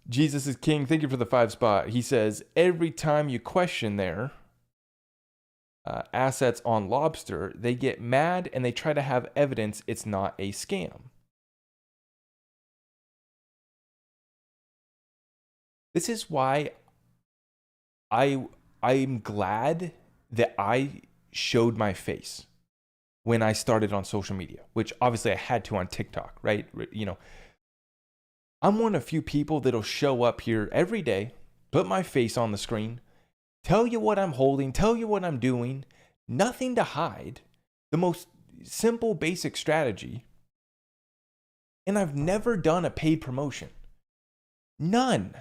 Jesus is King. Thank you for the 5 spot. He says, every time you question their assets on Lobster, they get mad and they try to have evidence it's not a scam. This is why I'm glad that I showed my face when I started on social media, which obviously I had to on TikTok, right? I'm one of few people that'll show up here every day, put my face on the screen, tell you what I'm holding, tell you what I'm doing, nothing to hide, the most simple, basic strategy. And I've never done a paid promotion. None.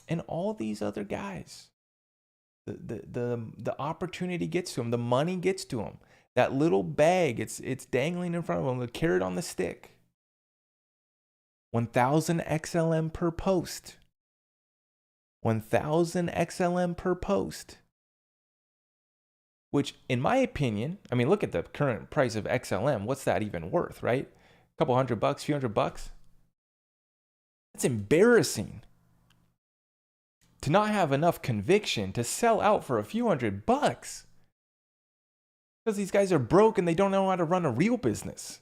And all these other guys, the opportunity gets to them, the money gets to them. That little bag, it's dangling in front of them, the carrot on the stick. 1,000 XLM per post. 1,000 XLM per post. Which, in my opinion, I mean, look at the current price of XLM. What's that even worth, right? A couple $100, few $100. That's embarrassing. To not have enough conviction to sell out for a few $100. Because these guys are broke and they don't know how to run a real business.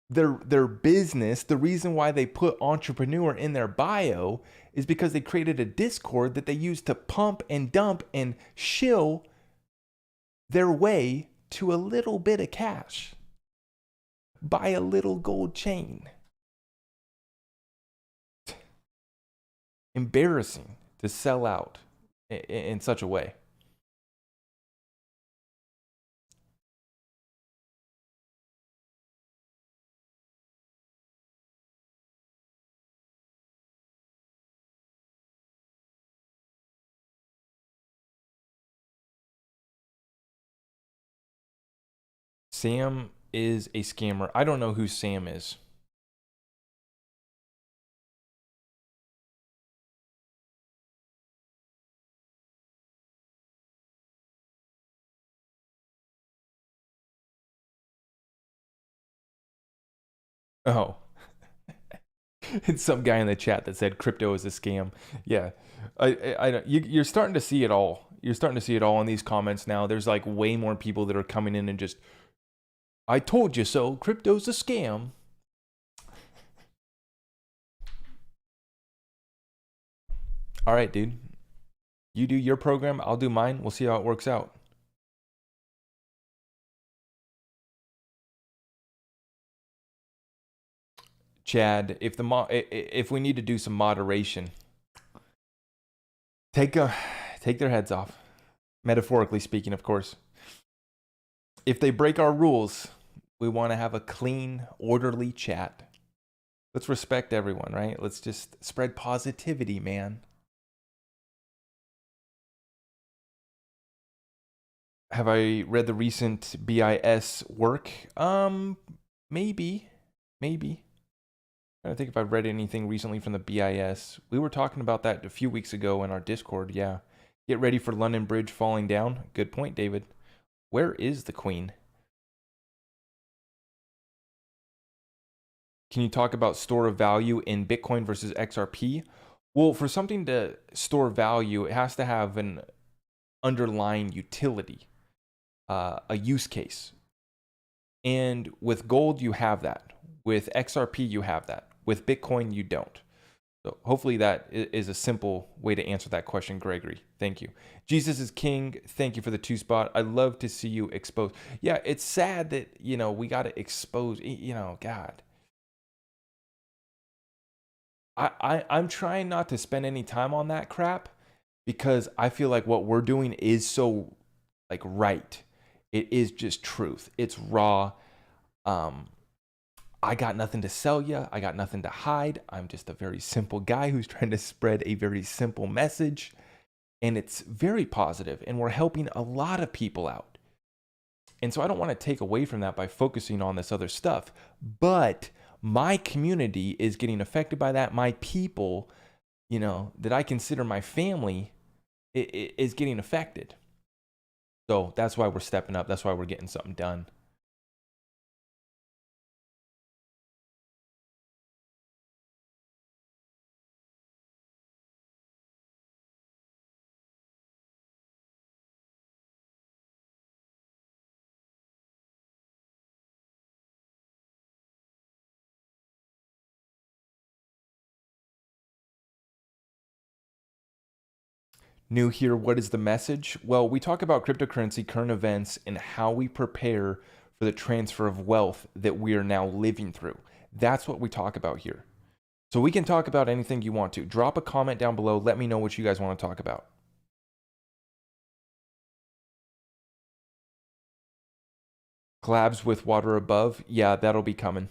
Their business, the reason why they put entrepreneur in their bio is because they created a Discord that they use to pump and dump and shill their way to a little bit of cash. Buy a little gold chain. Embarrassing to sell out in such a way. Sam is a scammer. I don't know who Sam is. Oh. It's some guy in the chat that said crypto is a scam. Yeah. You're starting to see it all. You're starting to see it all in these comments now. There's like way more people that are coming in and just, I told you so, crypto's a scam. All right, dude. You do your program, I'll do mine. We'll see how it works out. Chad, if we need to do some moderation, take their heads off. Metaphorically speaking, of course. If they break our rules, we want to have a clean, orderly chat. Let's respect everyone, right? Let's just spread positivity, man. Have I read the recent BIS work? Maybe. I don't think if I've read anything recently from the BIS. We were talking about that a few weeks ago in our Discord. Yeah. Get ready for London Bridge falling down. Good point, David. Where is the Queen? Can you talk about store of value in Bitcoin versus XRP? Well, for something to store value, it has to have an underlying utility, a use case. And with gold, you have that. With XRP, you have that. With Bitcoin, you don't. So hopefully that is a simple way to answer that question, Gregory. Thank you. Jesus is King. Thank you for the 2 spot. I love to see you exposed. Yeah, it's sad that, we got to expose, God. I'm trying not to spend any time on that crap because I feel like what we're doing is so like right. It is just truth. It's raw. Um, I got nothing to sell you. I got nothing to hide. I'm just a very simple guy who's trying to spread a very simple message. And it's very positive, and we're helping a lot of people out. And so I don't want to take away from that by focusing on this other stuff. But my community is getting affected by that. My people, that I consider my family, is getting affected. So that's why we're stepping up. That's why we're getting something done. New here, what is the message? Well, we talk about cryptocurrency, current events, and how we prepare for the transfer of wealth that we are now living through. That's what we talk about here. So we can talk about anything you want to. Drop a comment down below. Let me know what you guys want to talk about. Collabs with Water Above. Yeah, that'll be coming.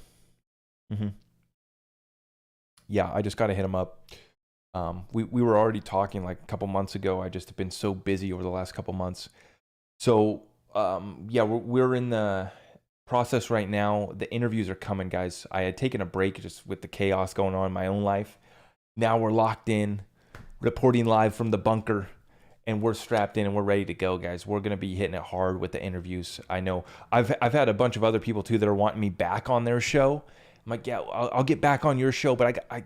Yeah, I just got to hit him up. We were already talking like a couple months ago. I just have been so busy over the last couple months. So yeah, we're in the process right now. The interviews are coming, guys. I had taken a break just with the chaos going on in my own life. Now we're locked in, reporting live from the bunker, and we're strapped in and we're ready to go, guys. We're gonna be hitting it hard with the interviews. I know I've had a bunch of other people too that are wanting me back on their show. I'm like, yeah, I'll get back on your show, but I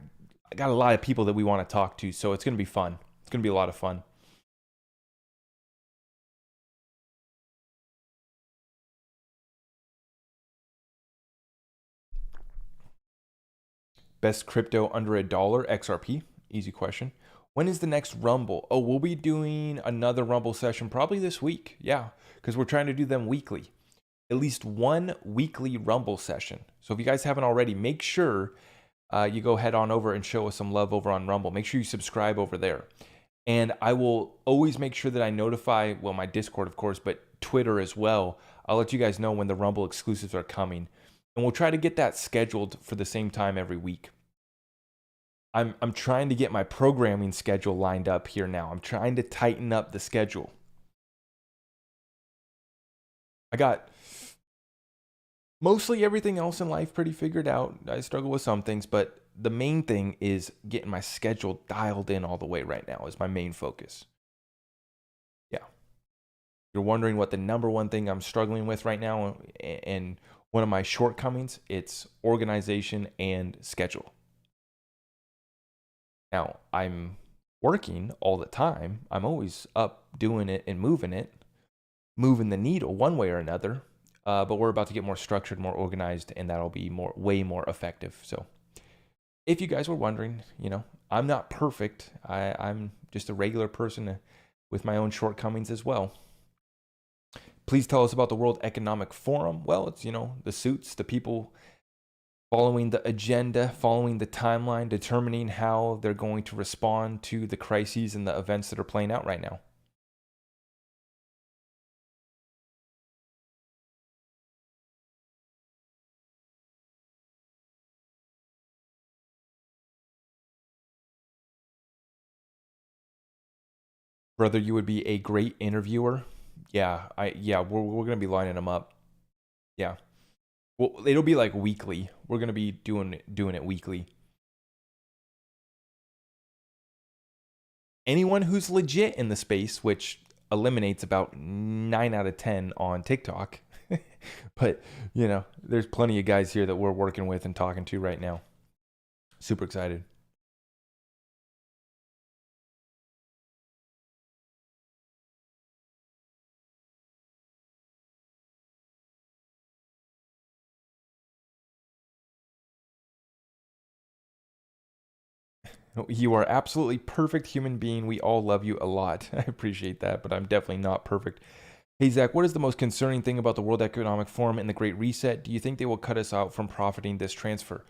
got a lot of people that we want to talk to, so it's gonna be fun. It's gonna be a lot of fun. Best crypto under $1, XRP? Easy question. When is the next Rumble? Oh, we'll be doing another Rumble session probably this week. Yeah, because we're trying to do them weekly. At least one weekly Rumble session. So if you guys haven't already, make sure you go head on over and show us some love over on Rumble. Make sure you subscribe over there. And I will always make sure that I notify, well, my Discord, of course, but Twitter as well. I'll let you guys know when the Rumble exclusives are coming. And we'll try to get that scheduled for the same time every week. I'm trying to get my programming schedule lined up here now. I'm trying to tighten up the schedule. I got mostly everything else in life pretty figured out. I struggle with some things, but the main thing is getting my schedule dialed in all the way right now is my main focus. Yeah. You're wondering what the number one thing I'm struggling with right now and one of my shortcomings, it's organization and schedule. Now, I'm working all the time. I'm always up doing it and moving the needle one way or another. But we're about to get more structured, more organized, and that'll be way more effective. So if you guys were wondering, I'm not perfect. I'm just a regular person with my own shortcomings as well. Please tell us about the World Economic Forum. Well, it's, the suits, the people following the agenda, following the timeline, determining how they're going to respond to the crises and the events that are playing out right now. Brother, you would be a great interviewer. Yeah, we're gonna be lining them up. Yeah, well, it'll be like weekly. We're gonna be doing it weekly. Anyone who's legit in the space, which eliminates about 9 out of 10 on TikTok, but there's plenty of guys here that we're working with and talking to right now. Super excited. You are absolutely perfect human being. We all love you a lot. I appreciate that, but I'm definitely not perfect. Hey, Zach, what is the most concerning thing about the World Economic Forum and the Great Reset? Do you think they will cut us out from profiting this transfer?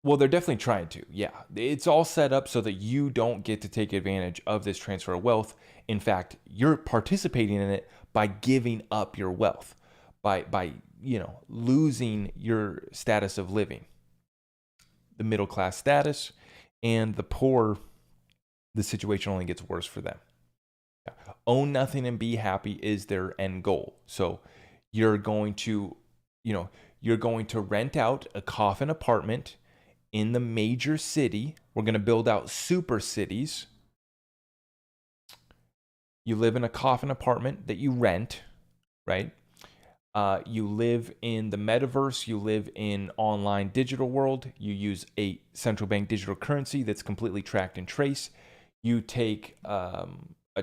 Well, they're definitely trying to. Yeah. It's all set up so that you don't get to take advantage of this transfer of wealth. In fact, you're participating in it by giving up your wealth, by losing your status of living. The middle class status and the poor, the situation only gets worse for them. Own nothing and be happy is their end goal. So you're going to, you're going to rent out a coffin apartment in the major city. We're going to build out super cities. You live in a coffin apartment that you rent, right? You live in the metaverse. You live in online digital world. You use a central bank digital currency that's completely tracked and traced. You take a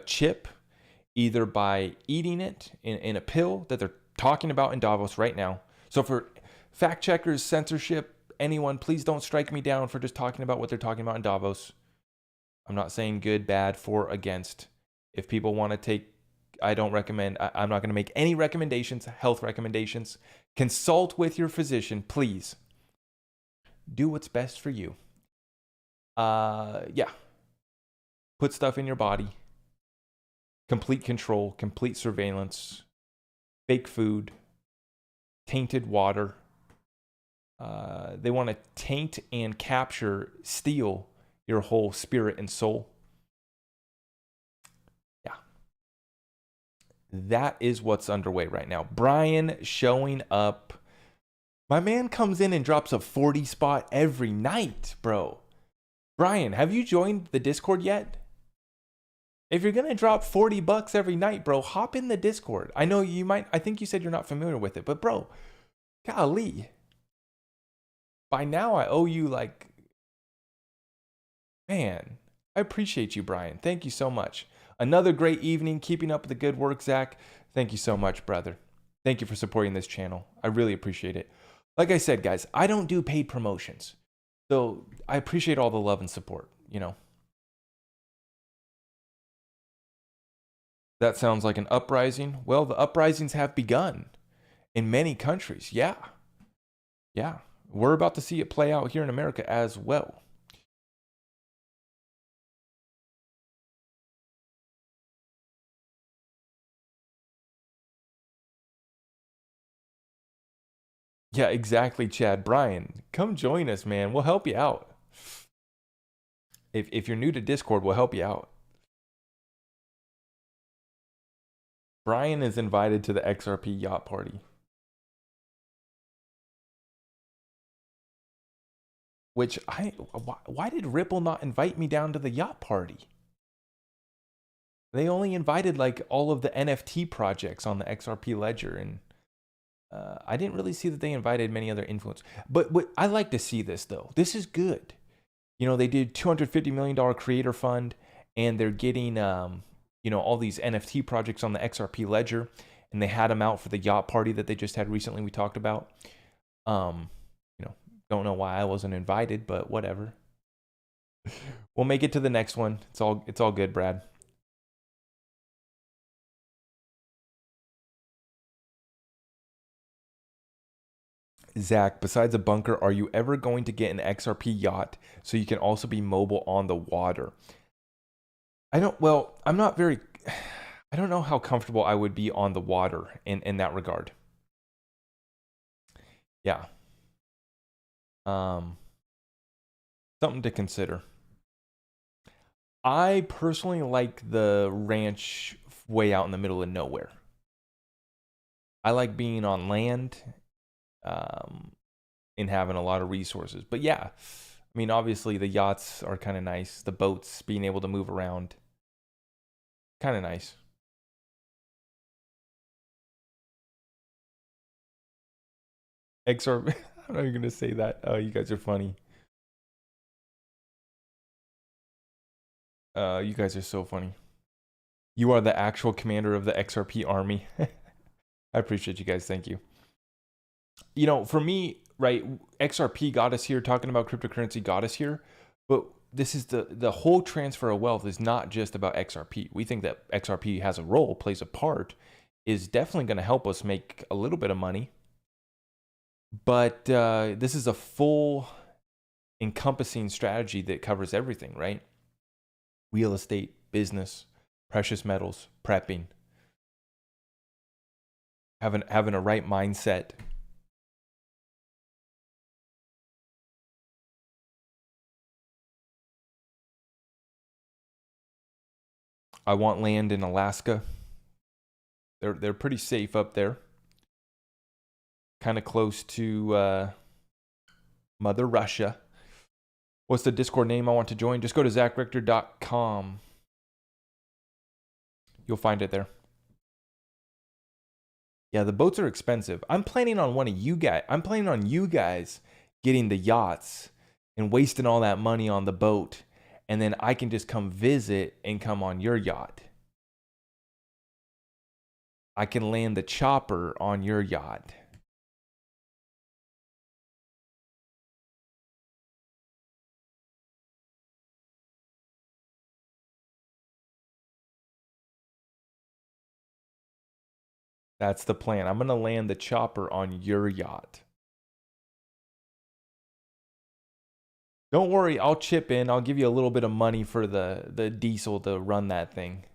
chip either by eating it in a pill that they're talking about in Davos right now. So for fact checkers, censorship, anyone, please don't strike me down for just talking about what they're talking about in Davos. I'm not saying good, bad, for, against. If people want to take, I don't recommend, I'm not going to make any recommendations, health recommendations. Consult with your physician, please. Do what's best for you. Yeah. Put stuff in your body. Complete control, complete surveillance, fake food, tainted water. They want to taint and steal your whole spirit and soul. Yeah. That is what's underway right now. Brian showing up. My man comes in and drops a 40 spot every night, bro. Brian, have you joined the Discord yet? If you're going to drop $40 every night, bro, hop in the Discord. I know you might, I think you said you're not familiar with it, but bro, golly. By now I owe you man, I appreciate you, Brian. Thank you so much. Another great evening, keeping up with the good work, Zach. Thank you so much, brother. Thank you for supporting this channel. I really appreciate it. Like I said, guys, I don't do paid promotions. So I appreciate all the love and support, That sounds like an uprising. Well, the uprisings have begun in many countries. Yeah. Yeah. We're about to see it play out here in America as well. Yeah, exactly, Chad. Brian, come join us, man. We'll help you out. If you're new to Discord, we'll help you out. Brian is invited to the XRP yacht party. Which why did Ripple not invite me down to the yacht party? They only invited all of the NFT projects on the XRP ledger, and I didn't really see that they invited many other influencers. But what I like to see this though. This is good. They did $250 million creator fund, and they're getting all these NFT projects on the XRP ledger, and they had them out for the yacht party that they just had recently. We talked about. Don't know why I wasn't invited, but whatever. We'll make it to the next one. It's all good, Brad. Zach, besides a bunker, are you ever going to get an XRP yacht so you can also be mobile on the water? I'm not very, I don't know how comfortable I would be on the water in that regard. Yeah. Something to consider. I personally like the ranch way out in the middle of nowhere. I like being on land and having a lot of resources. But yeah, I mean, obviously the yachts are kind of nice. The boats, being able to move around, kind of nice. XR, I'm not even going to say that. Oh, you guys are funny. You guys are so funny. You are the actual commander of the XRP army. I appreciate you guys. Thank you. For me, right, XRP got us here. Talking about cryptocurrency got us here. But this is the whole transfer of wealth is not just about XRP. We think that XRP has a role, plays a part, is definitely going to help us make a little bit of money. But this is a full encompassing strategy that covers everything, right? Real estate, business, precious metals, prepping, having a right mindset. I want land in Alaska. They're pretty safe up there. Kind of close to Mother Russia. What's the Discord name I want to join? Just go to zachrichter.com. You'll find it there. Yeah, the boats are expensive. I'm planning on you guys getting the yachts and wasting all that money on the boat, and then I can just come visit and come on your yacht. I can land the chopper on your yacht. That's the plan. I'm going to land the chopper on your yacht. Don't worry, I'll chip in. I'll give you a little bit of money for the diesel to run that thing.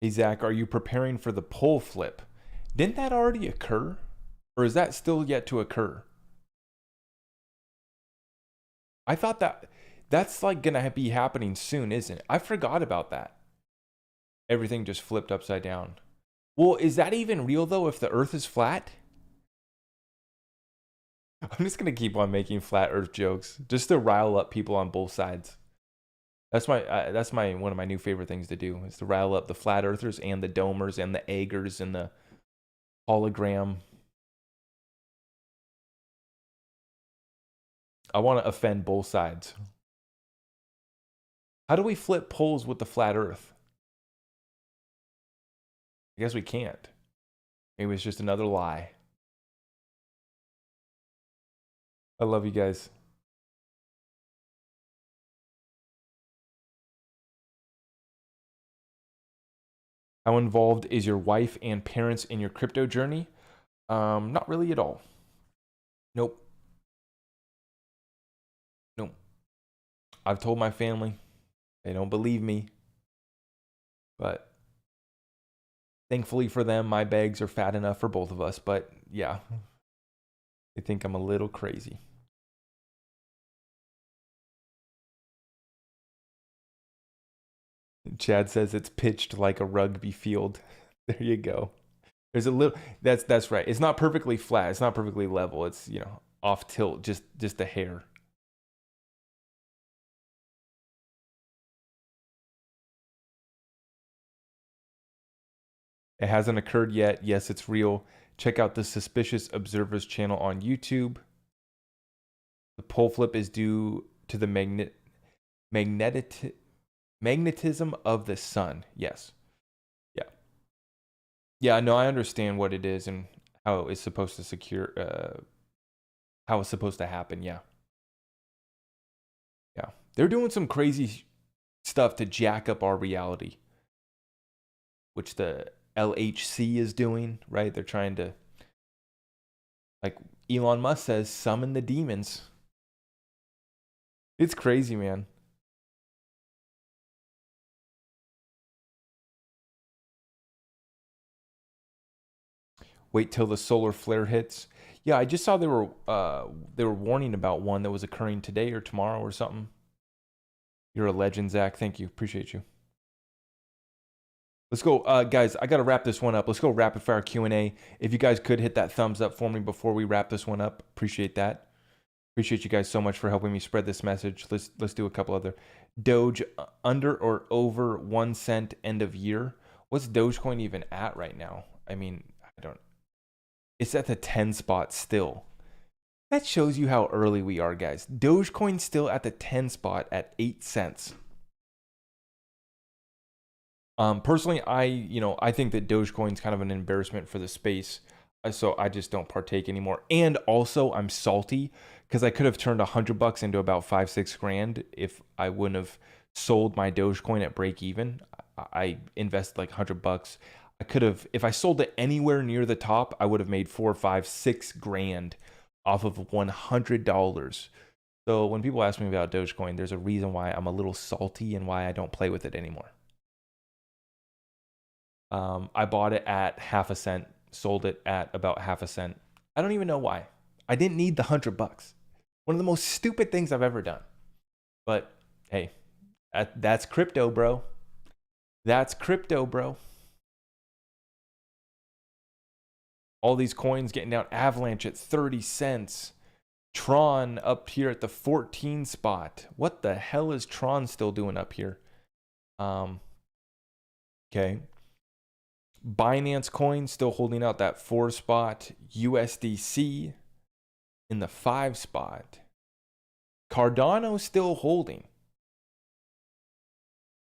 Hey, Zach, are you preparing for the pole flip? Didn't that already occur? Or is that still yet to occur? I thought that's like going to be happening soon, isn't it? I forgot about that. Everything just flipped upside down. Well, is that even real, though, if the Earth is flat? I'm just going to keep on making flat Earth jokes just to rile up people on both sides. That's one of my new favorite things to do, is to rile up the flat earthers and the domers and the eggers and the hologram. I want to offend both sides. How do we flip poles with the flat earth? I guess we can't. Maybe it's just another lie. I love you guys. How involved is your wife and parents in your crypto journey? Not really at all. Nope. I've told my family. They don't believe me. But thankfully for them, my bags are fat enough for both of us. But yeah, they think I'm a little crazy. Chad says it's pitched like a rugby field. There you go. There's a little, that's right. It's not perfectly flat. It's not perfectly level. It's, off tilt, just a hair. It hasn't occurred yet. Yes, it's real. Check out the Suspicious Observers channel on YouTube. The pole flip is due to the magnetism of the sun. Yes. Yeah. Yeah, no, I understand what it is and how it's supposed to how it's supposed to happen. Yeah. Yeah. They're doing some crazy stuff to jack up our reality, which the LHC is doing, right? They're trying to, like Elon Musk says, summon the demons. It's crazy, man. Wait till the solar flare hits. Yeah, I just saw they were warning about one that was occurring today or tomorrow or something. You're a legend, Zach. Thank you. Appreciate you. Let's go, guys. I gotta wrap this one up. Let's go rapid fire Q&A. If you guys could hit that thumbs up for me before we wrap this one up, appreciate that. Appreciate you guys so much for helping me spread this message. Let's do a couple other. Doge under or over 1 cent end of year. What's Dogecoin even at right now? I mean, I don't. It's at the 10 spot still. That shows you how early we are, guys. Dogecoin still at the 10 spot at 8 cents. Personally, I think that Dogecoin's kind of an embarrassment for the space, so I just don't partake anymore. And also, I'm salty because I could have turned $100 into about 5-6 grand if I wouldn't have sold my Dogecoin at break even. I invested like $100. I could have, if I sold it anywhere near the top, I would have made 4, 5, 6 grand off of $100. So when people ask me about Dogecoin, there's a reason why I'm a little salty and why I don't play with it anymore. I bought it at half a cent, sold it at about half a cent. I don't even know why. I didn't need the $100. One of the most stupid things I've ever done. But hey, that's crypto, bro. That's crypto, bro. All these coins getting down. Avalanche at 30 cents. Tron up here at the 14 spot. What the hell is Tron still doing up here? Okay. Binance coin still holding out that 4 spot. USDC in the 5 spot. Cardano still holding.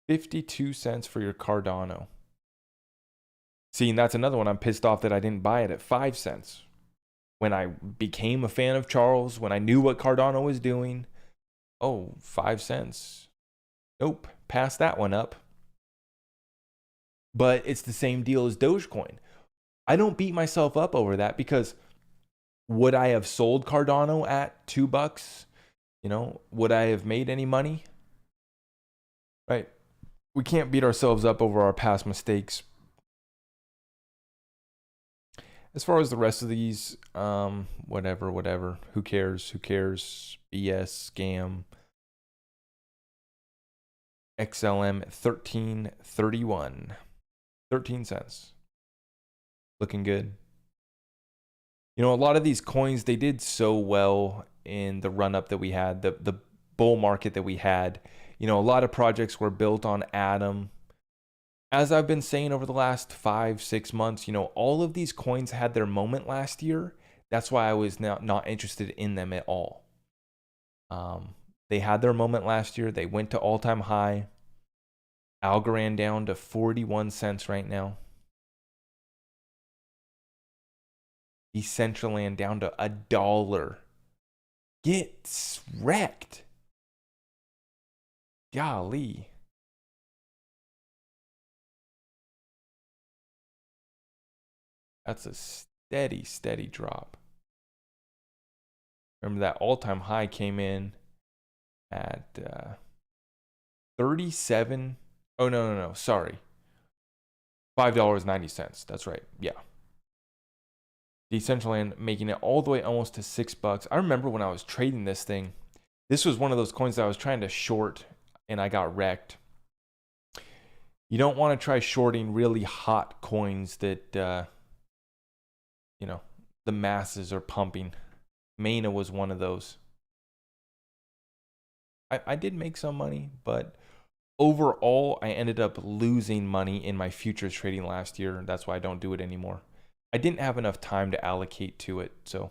52 cents for your Cardano. See, and that's another one I'm pissed off that I didn't buy it at 5 cents. When I became a fan of Charles, when I knew what Cardano was doing. Oh, 5 cents. Nope, pass that one up. But it's the same deal as Dogecoin. I don't beat myself up over that because would I have sold Cardano at $2? You know, would I have made any money? Right. We can't beat ourselves up over our past mistakes. As far as the rest of these, whatever. Who cares? BS, scam. XLM 13.31. 13 cents. Looking good. You know, a lot of these coins, they did so well in the run-up that we had, the bull market that we had. You know, a lot of projects were built on Atom. As I've been saying over the last 5-6 months, you know, all of these coins had their moment last year. That's why I was not interested in them at all. They had their moment last year. They went to all-time high. Algorand down to 41 cents right now. Decentraland down to $1. Gets wrecked. Golly. That's a steady drop. Remember that all-time high came in at 37. Oh, no. Sorry. $5.90. That's right. Yeah. Decentraland making it all the way almost to $6. I remember when I was trading this thing, this was one of those coins that I was trying to short and I got wrecked. You don't want to try shorting really hot coins that, you know, the masses are pumping. Mana was one of those. I did make some money, but overall, I ended up losing money in my futures trading last year. That's why I don't do it anymore. I didn't have enough time to allocate to it, so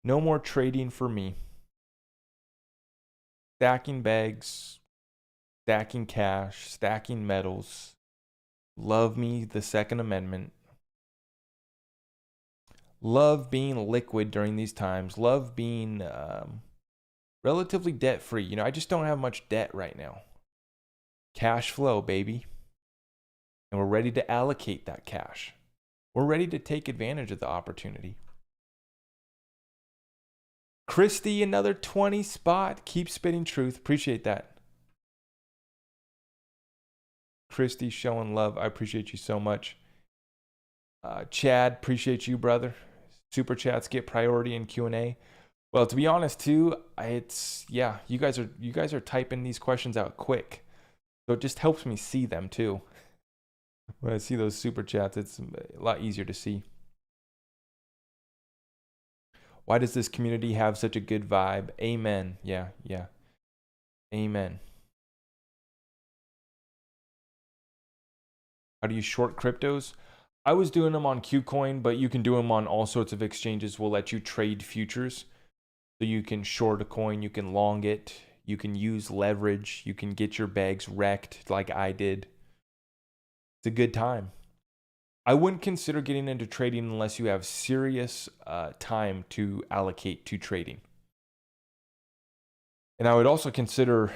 no more trading for me. Stacking bags, stacking cash, stacking metals. Love me the Second Amendment. Love being liquid during these times. Love being relatively debt-free. You know, I just don't have much debt right now. Cash flow, baby. And we're ready to allocate that cash. We're ready to take advantage of the opportunity. Christy, another 20 spot. Keep spitting truth. Appreciate that. Christy showing love. I appreciate you so much. Chad, appreciate you, brother. Super chats get priority in Q&A. Well, to be honest, too, you guys are typing these questions out quick, so it just helps me see them too. When I see those super chats, it's a lot easier to see. Why does this community have such a good vibe? Amen. Yeah. Amen. How do you short cryptos? I was doing them on Kucoin, but you can do them on all sorts of exchanges. Will let you trade futures. So you can short a coin, you can long it, you can use leverage, you can get your bags wrecked like I did. It's a good time. I wouldn't consider getting into trading unless you have serious time to allocate to trading. And I would also consider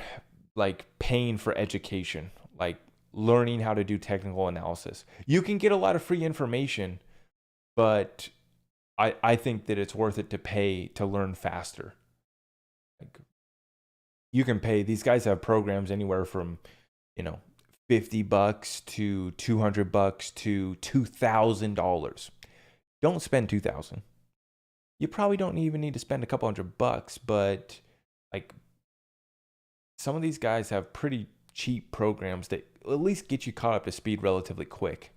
like paying for education, like learning how to do technical analysis. You can get a lot of free information, but I think that it's worth it to pay to learn faster. Like you can pay, these guys have programs anywhere from, you know, $50 to $200 to $2,000. Don't spend 2,000. You probably don't even need to spend a couple $100, but like some of these guys have pretty cheap programs that at least get you caught up to speed relatively quick.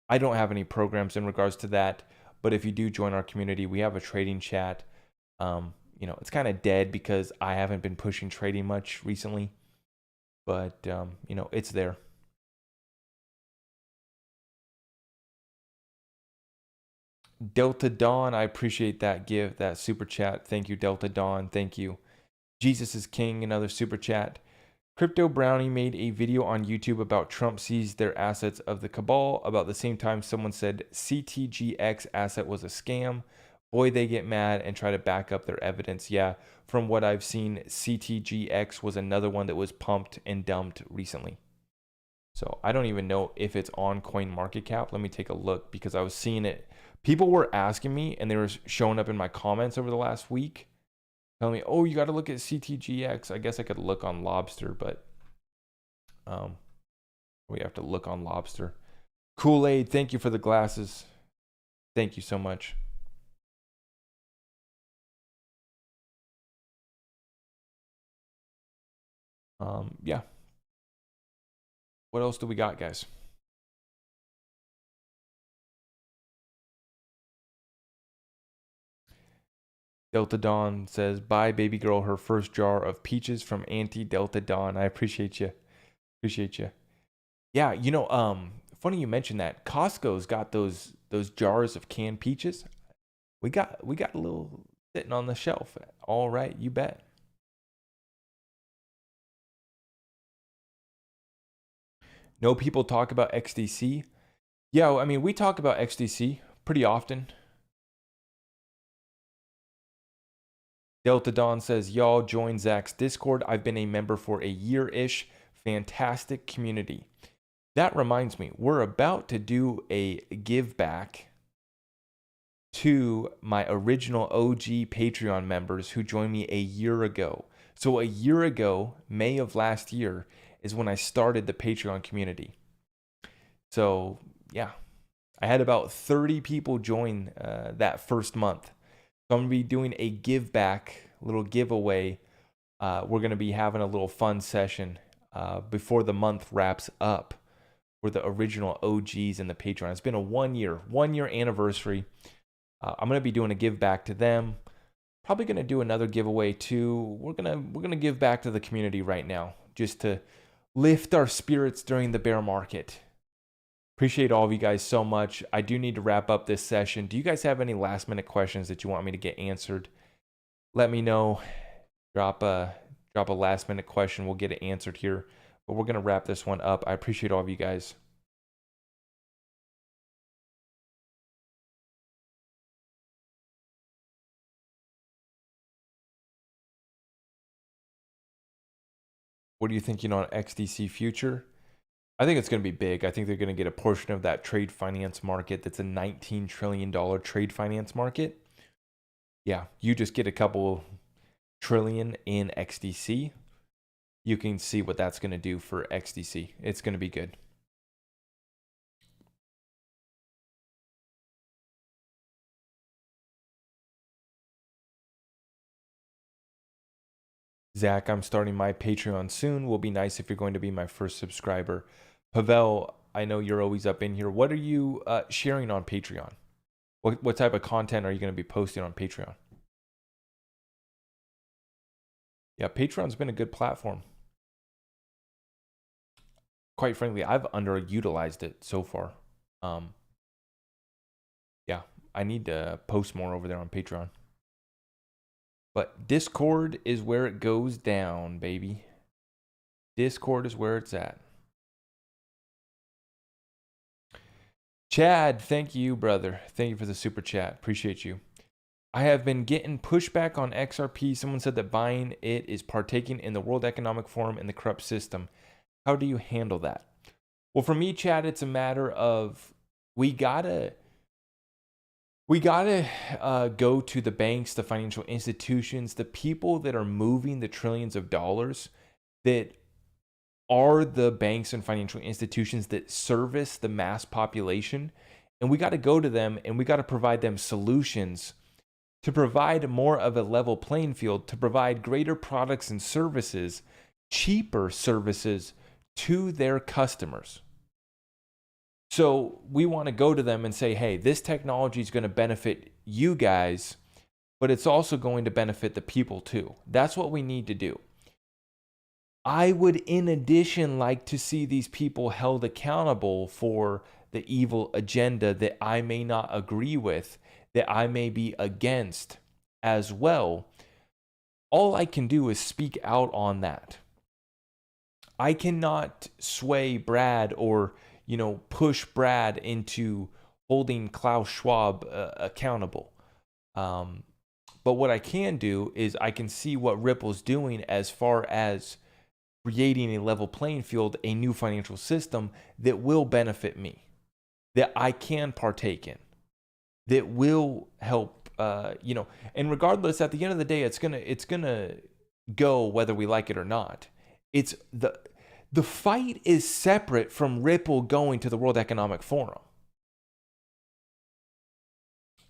I don't have any programs in regards to that, but if you do join our community, we have a trading chat. You know, it's kind of dead because I haven't been pushing trading much recently, but you know, it's there. Delta Dawn, I appreciate that give, that super chat. Thank you, Delta Dawn. Thank you. Jesus is King, another super chat. Crypto Brownie made a video on YouTube about Trump seized their assets of the cabal. About the same time, someone said CTGX asset was a scam. Boy, they get mad and try to back up their evidence. Yeah, from what I've seen, CTGX was another one that was pumped and dumped recently. So I don't even know if it's on CoinMarketCap. Let me take a look because I was seeing it. People were asking me and they were showing up in my comments over the last week telling me, oh, you got to look at CTGX. I guess I could look on Lobster, but we have to look on Lobster. Kool-Aid, thank you for the glasses. Thank you so much. Yeah. What else do we got, guys? Delta Dawn says, buy baby girl her first jar of peaches from Auntie Delta Dawn. I appreciate you. Appreciate you. Yeah, you know, funny you mentioned that. Costco's got those jars of canned peaches. We got a little sitting on the shelf. All right, you bet. No people talk about XDC. Yeah, I mean, we talk about XDC pretty often. Delta Dawn says, y'all join Zach's Discord. I've been a member for a year-ish. Fantastic community. That reminds me, we're about to do a give back to my original OG Patreon members who joined me a year ago. So a year ago, May of last year, is when I started the Patreon community. So yeah, I had about 30 people join that first month. So I'm going to be doing a give back, little giveaway. We're going to be having a little fun session before the month wraps up for the original OGs in the Patreon. It's been a 1 year anniversary. I'm going to be doing a give back to them. Probably going to do another giveaway too. We're going to give back to the community right now just to lift our spirits during the bear market. Appreciate all of you guys so much. I do need to wrap up this session. Do you guys have any last minute questions that you want me to get answered? Let me know. Drop a last minute question. We'll get it answered here. But we're going to wrap this one up. I appreciate all of you guys. What are you thinking on XDC future? I think it's going to be big. I think they're going to get a portion of that trade finance market that's a $19 trillion trade finance market. Yeah, you just get a couple trillion in XDC. You can see what that's going to do for XDC. It's going to be good. Zach, I'm starting my Patreon soon. Will be nice if you're going to be my first subscriber. Pavel, I know you're always up in here. What are you sharing on Patreon? What type of content are you going to be posting on Patreon? Yeah, Patreon's been a good platform. Quite frankly, I've underutilized it so far. Yeah, I need to post more over there on Patreon. But Discord is where it goes down, baby. Discord is where it's at. Chad, thank you, brother. Thank you for the super chat. Appreciate you. I have been getting pushback on XRP. Someone said that buying it is partaking in the World Economic Forum and the corrupt system. How do you handle that? Well, for me, Chad, it's a matter of we gotta go to the banks, the financial institutions, the people that are moving the trillions of dollars, that are the banks and financial institutions that service the mass population. And we got to go to them and we got to provide them solutions to provide more of a level playing field, to provide greater products and services, cheaper services to their customers. So we want to go to them and say, hey, this technology is going to benefit you guys, but it's also going to benefit the people too. That's what we need to do. I would, in addition, like to see these people held accountable for the evil agenda that I may not agree with, that I may be against as well. All I can do is speak out on that. I cannot sway Brad or, push Brad into holding Klaus Schwab accountable. But what I can do is I can see what Ripple's doing as far as creating a level playing field, a new financial system that will benefit me, that I can partake in, that will help, and regardless, at the end of the day, it's gonna go whether we like it or not. It's the fight is separate from Ripple going to the World Economic Forum.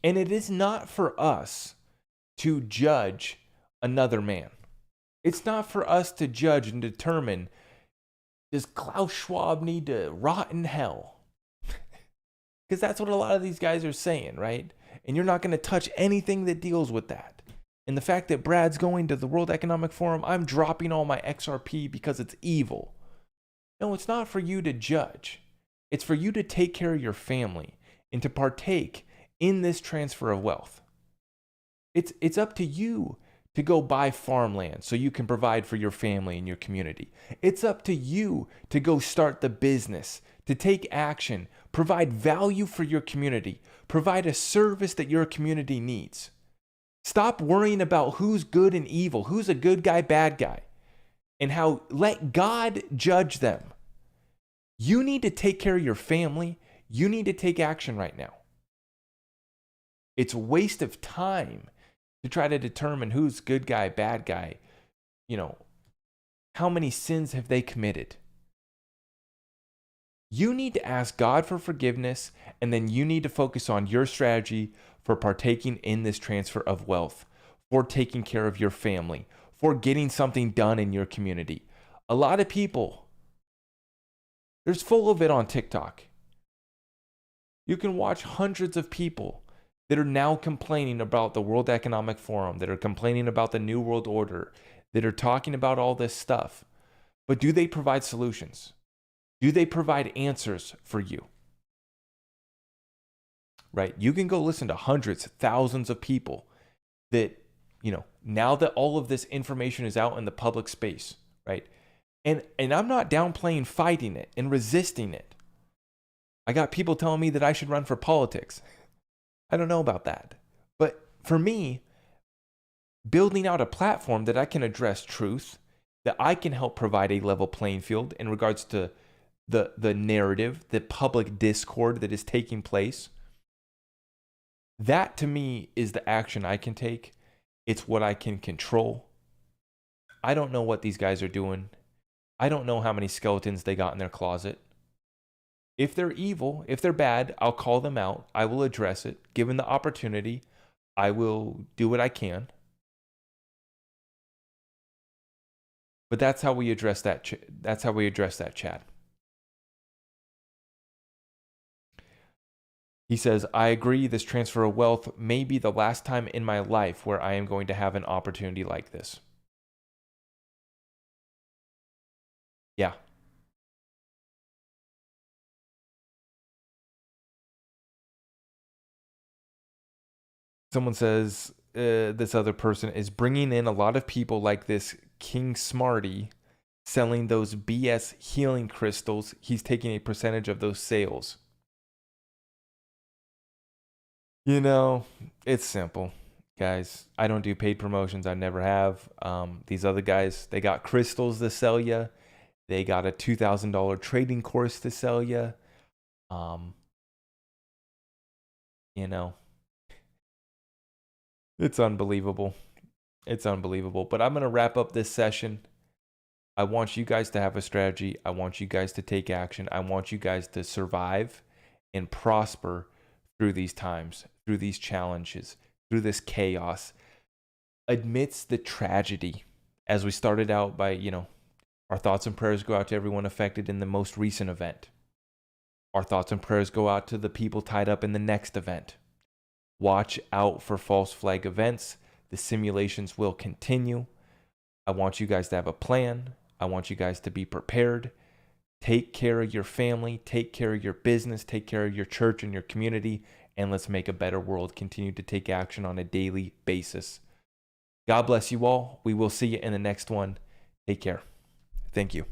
And it is not for us to judge another man. It's not for us to judge and determine, does Klaus Schwab need to rot in hell? Because that's what a lot of these guys are saying, right? And you're not going to touch anything that deals with that. And the fact that Brad's going to the World Economic Forum, I'm dropping all my XRP because it's evil. No, it's not for you to judge. It's for you to take care of your family and to partake in this transfer of wealth. It's up to you to go buy farmland so you can provide for your family and your community. It's up to you to go start the business, to take action, provide value for your community, provide a service that your community needs. Stop worrying about who's good and evil, who's a good guy, bad guy, and how let God judge them. You need to take care of your family. You need to take action right now. It's a waste of time to try to determine who's good guy, bad guy. How many sins have they committed? You need to ask God for forgiveness, and then you need to focus on your strategy for partaking in this transfer of wealth, for taking care of your family, for getting something done in your community. A lot of people, there's full of it on TikTok. You can watch hundreds of people that are now complaining about the World Economic Forum, that are complaining about the New World Order, that are talking about all this stuff. But do they provide solutions? Do they provide answers for you? Right? You can go listen to hundreds, thousands of people that, now that all of this information is out in the public space, right? And I'm not downplaying fighting it and resisting it. I got people telling me that I should run for politics. I don't know about that. But for me, building out a platform that I can address truth, that I can help provide a level playing field in regards to the narrative, the public discord that is taking place, that to me is the action I can take. It's what I can control. I don't know what these guys are doing. I don't know how many skeletons they got in their closet. If they're evil, if they're bad, I'll call them out. I will address it. Given the opportunity, I will do what I can. But that's how we address that. That's how we address that, Chad. He says, I agree this transfer of wealth may be the last time in my life where I am going to have an opportunity like this. Yeah. Someone says this other person is bringing in a lot of people like this King Smarty selling those BS healing crystals. He's taking a percentage of those sales. It's simple. guys. I don't do paid promotions. I never have. These other guys, they got crystals to sell you. They got a $2,000 trading course to sell you. You know, it's unbelievable. It's unbelievable. But I'm going to wrap up this session. I want you guys to have a strategy. I want you guys to take action. I want you guys to survive and prosper through these times, through these challenges, through this chaos. Amidst the tragedy, as we started out by, our thoughts and prayers go out to everyone affected in the most recent event. Our thoughts and prayers go out to the people tied up in the next event. Watch out for false flag events. The simulations will continue. I want you guys to have a plan. I want you guys to be prepared. Take care of your family. Take care of your business. Take care of your church and your community. And let's make a better world. Continue to take action on a daily basis. God bless you all. We will see you in the next one. Take care. Thank you.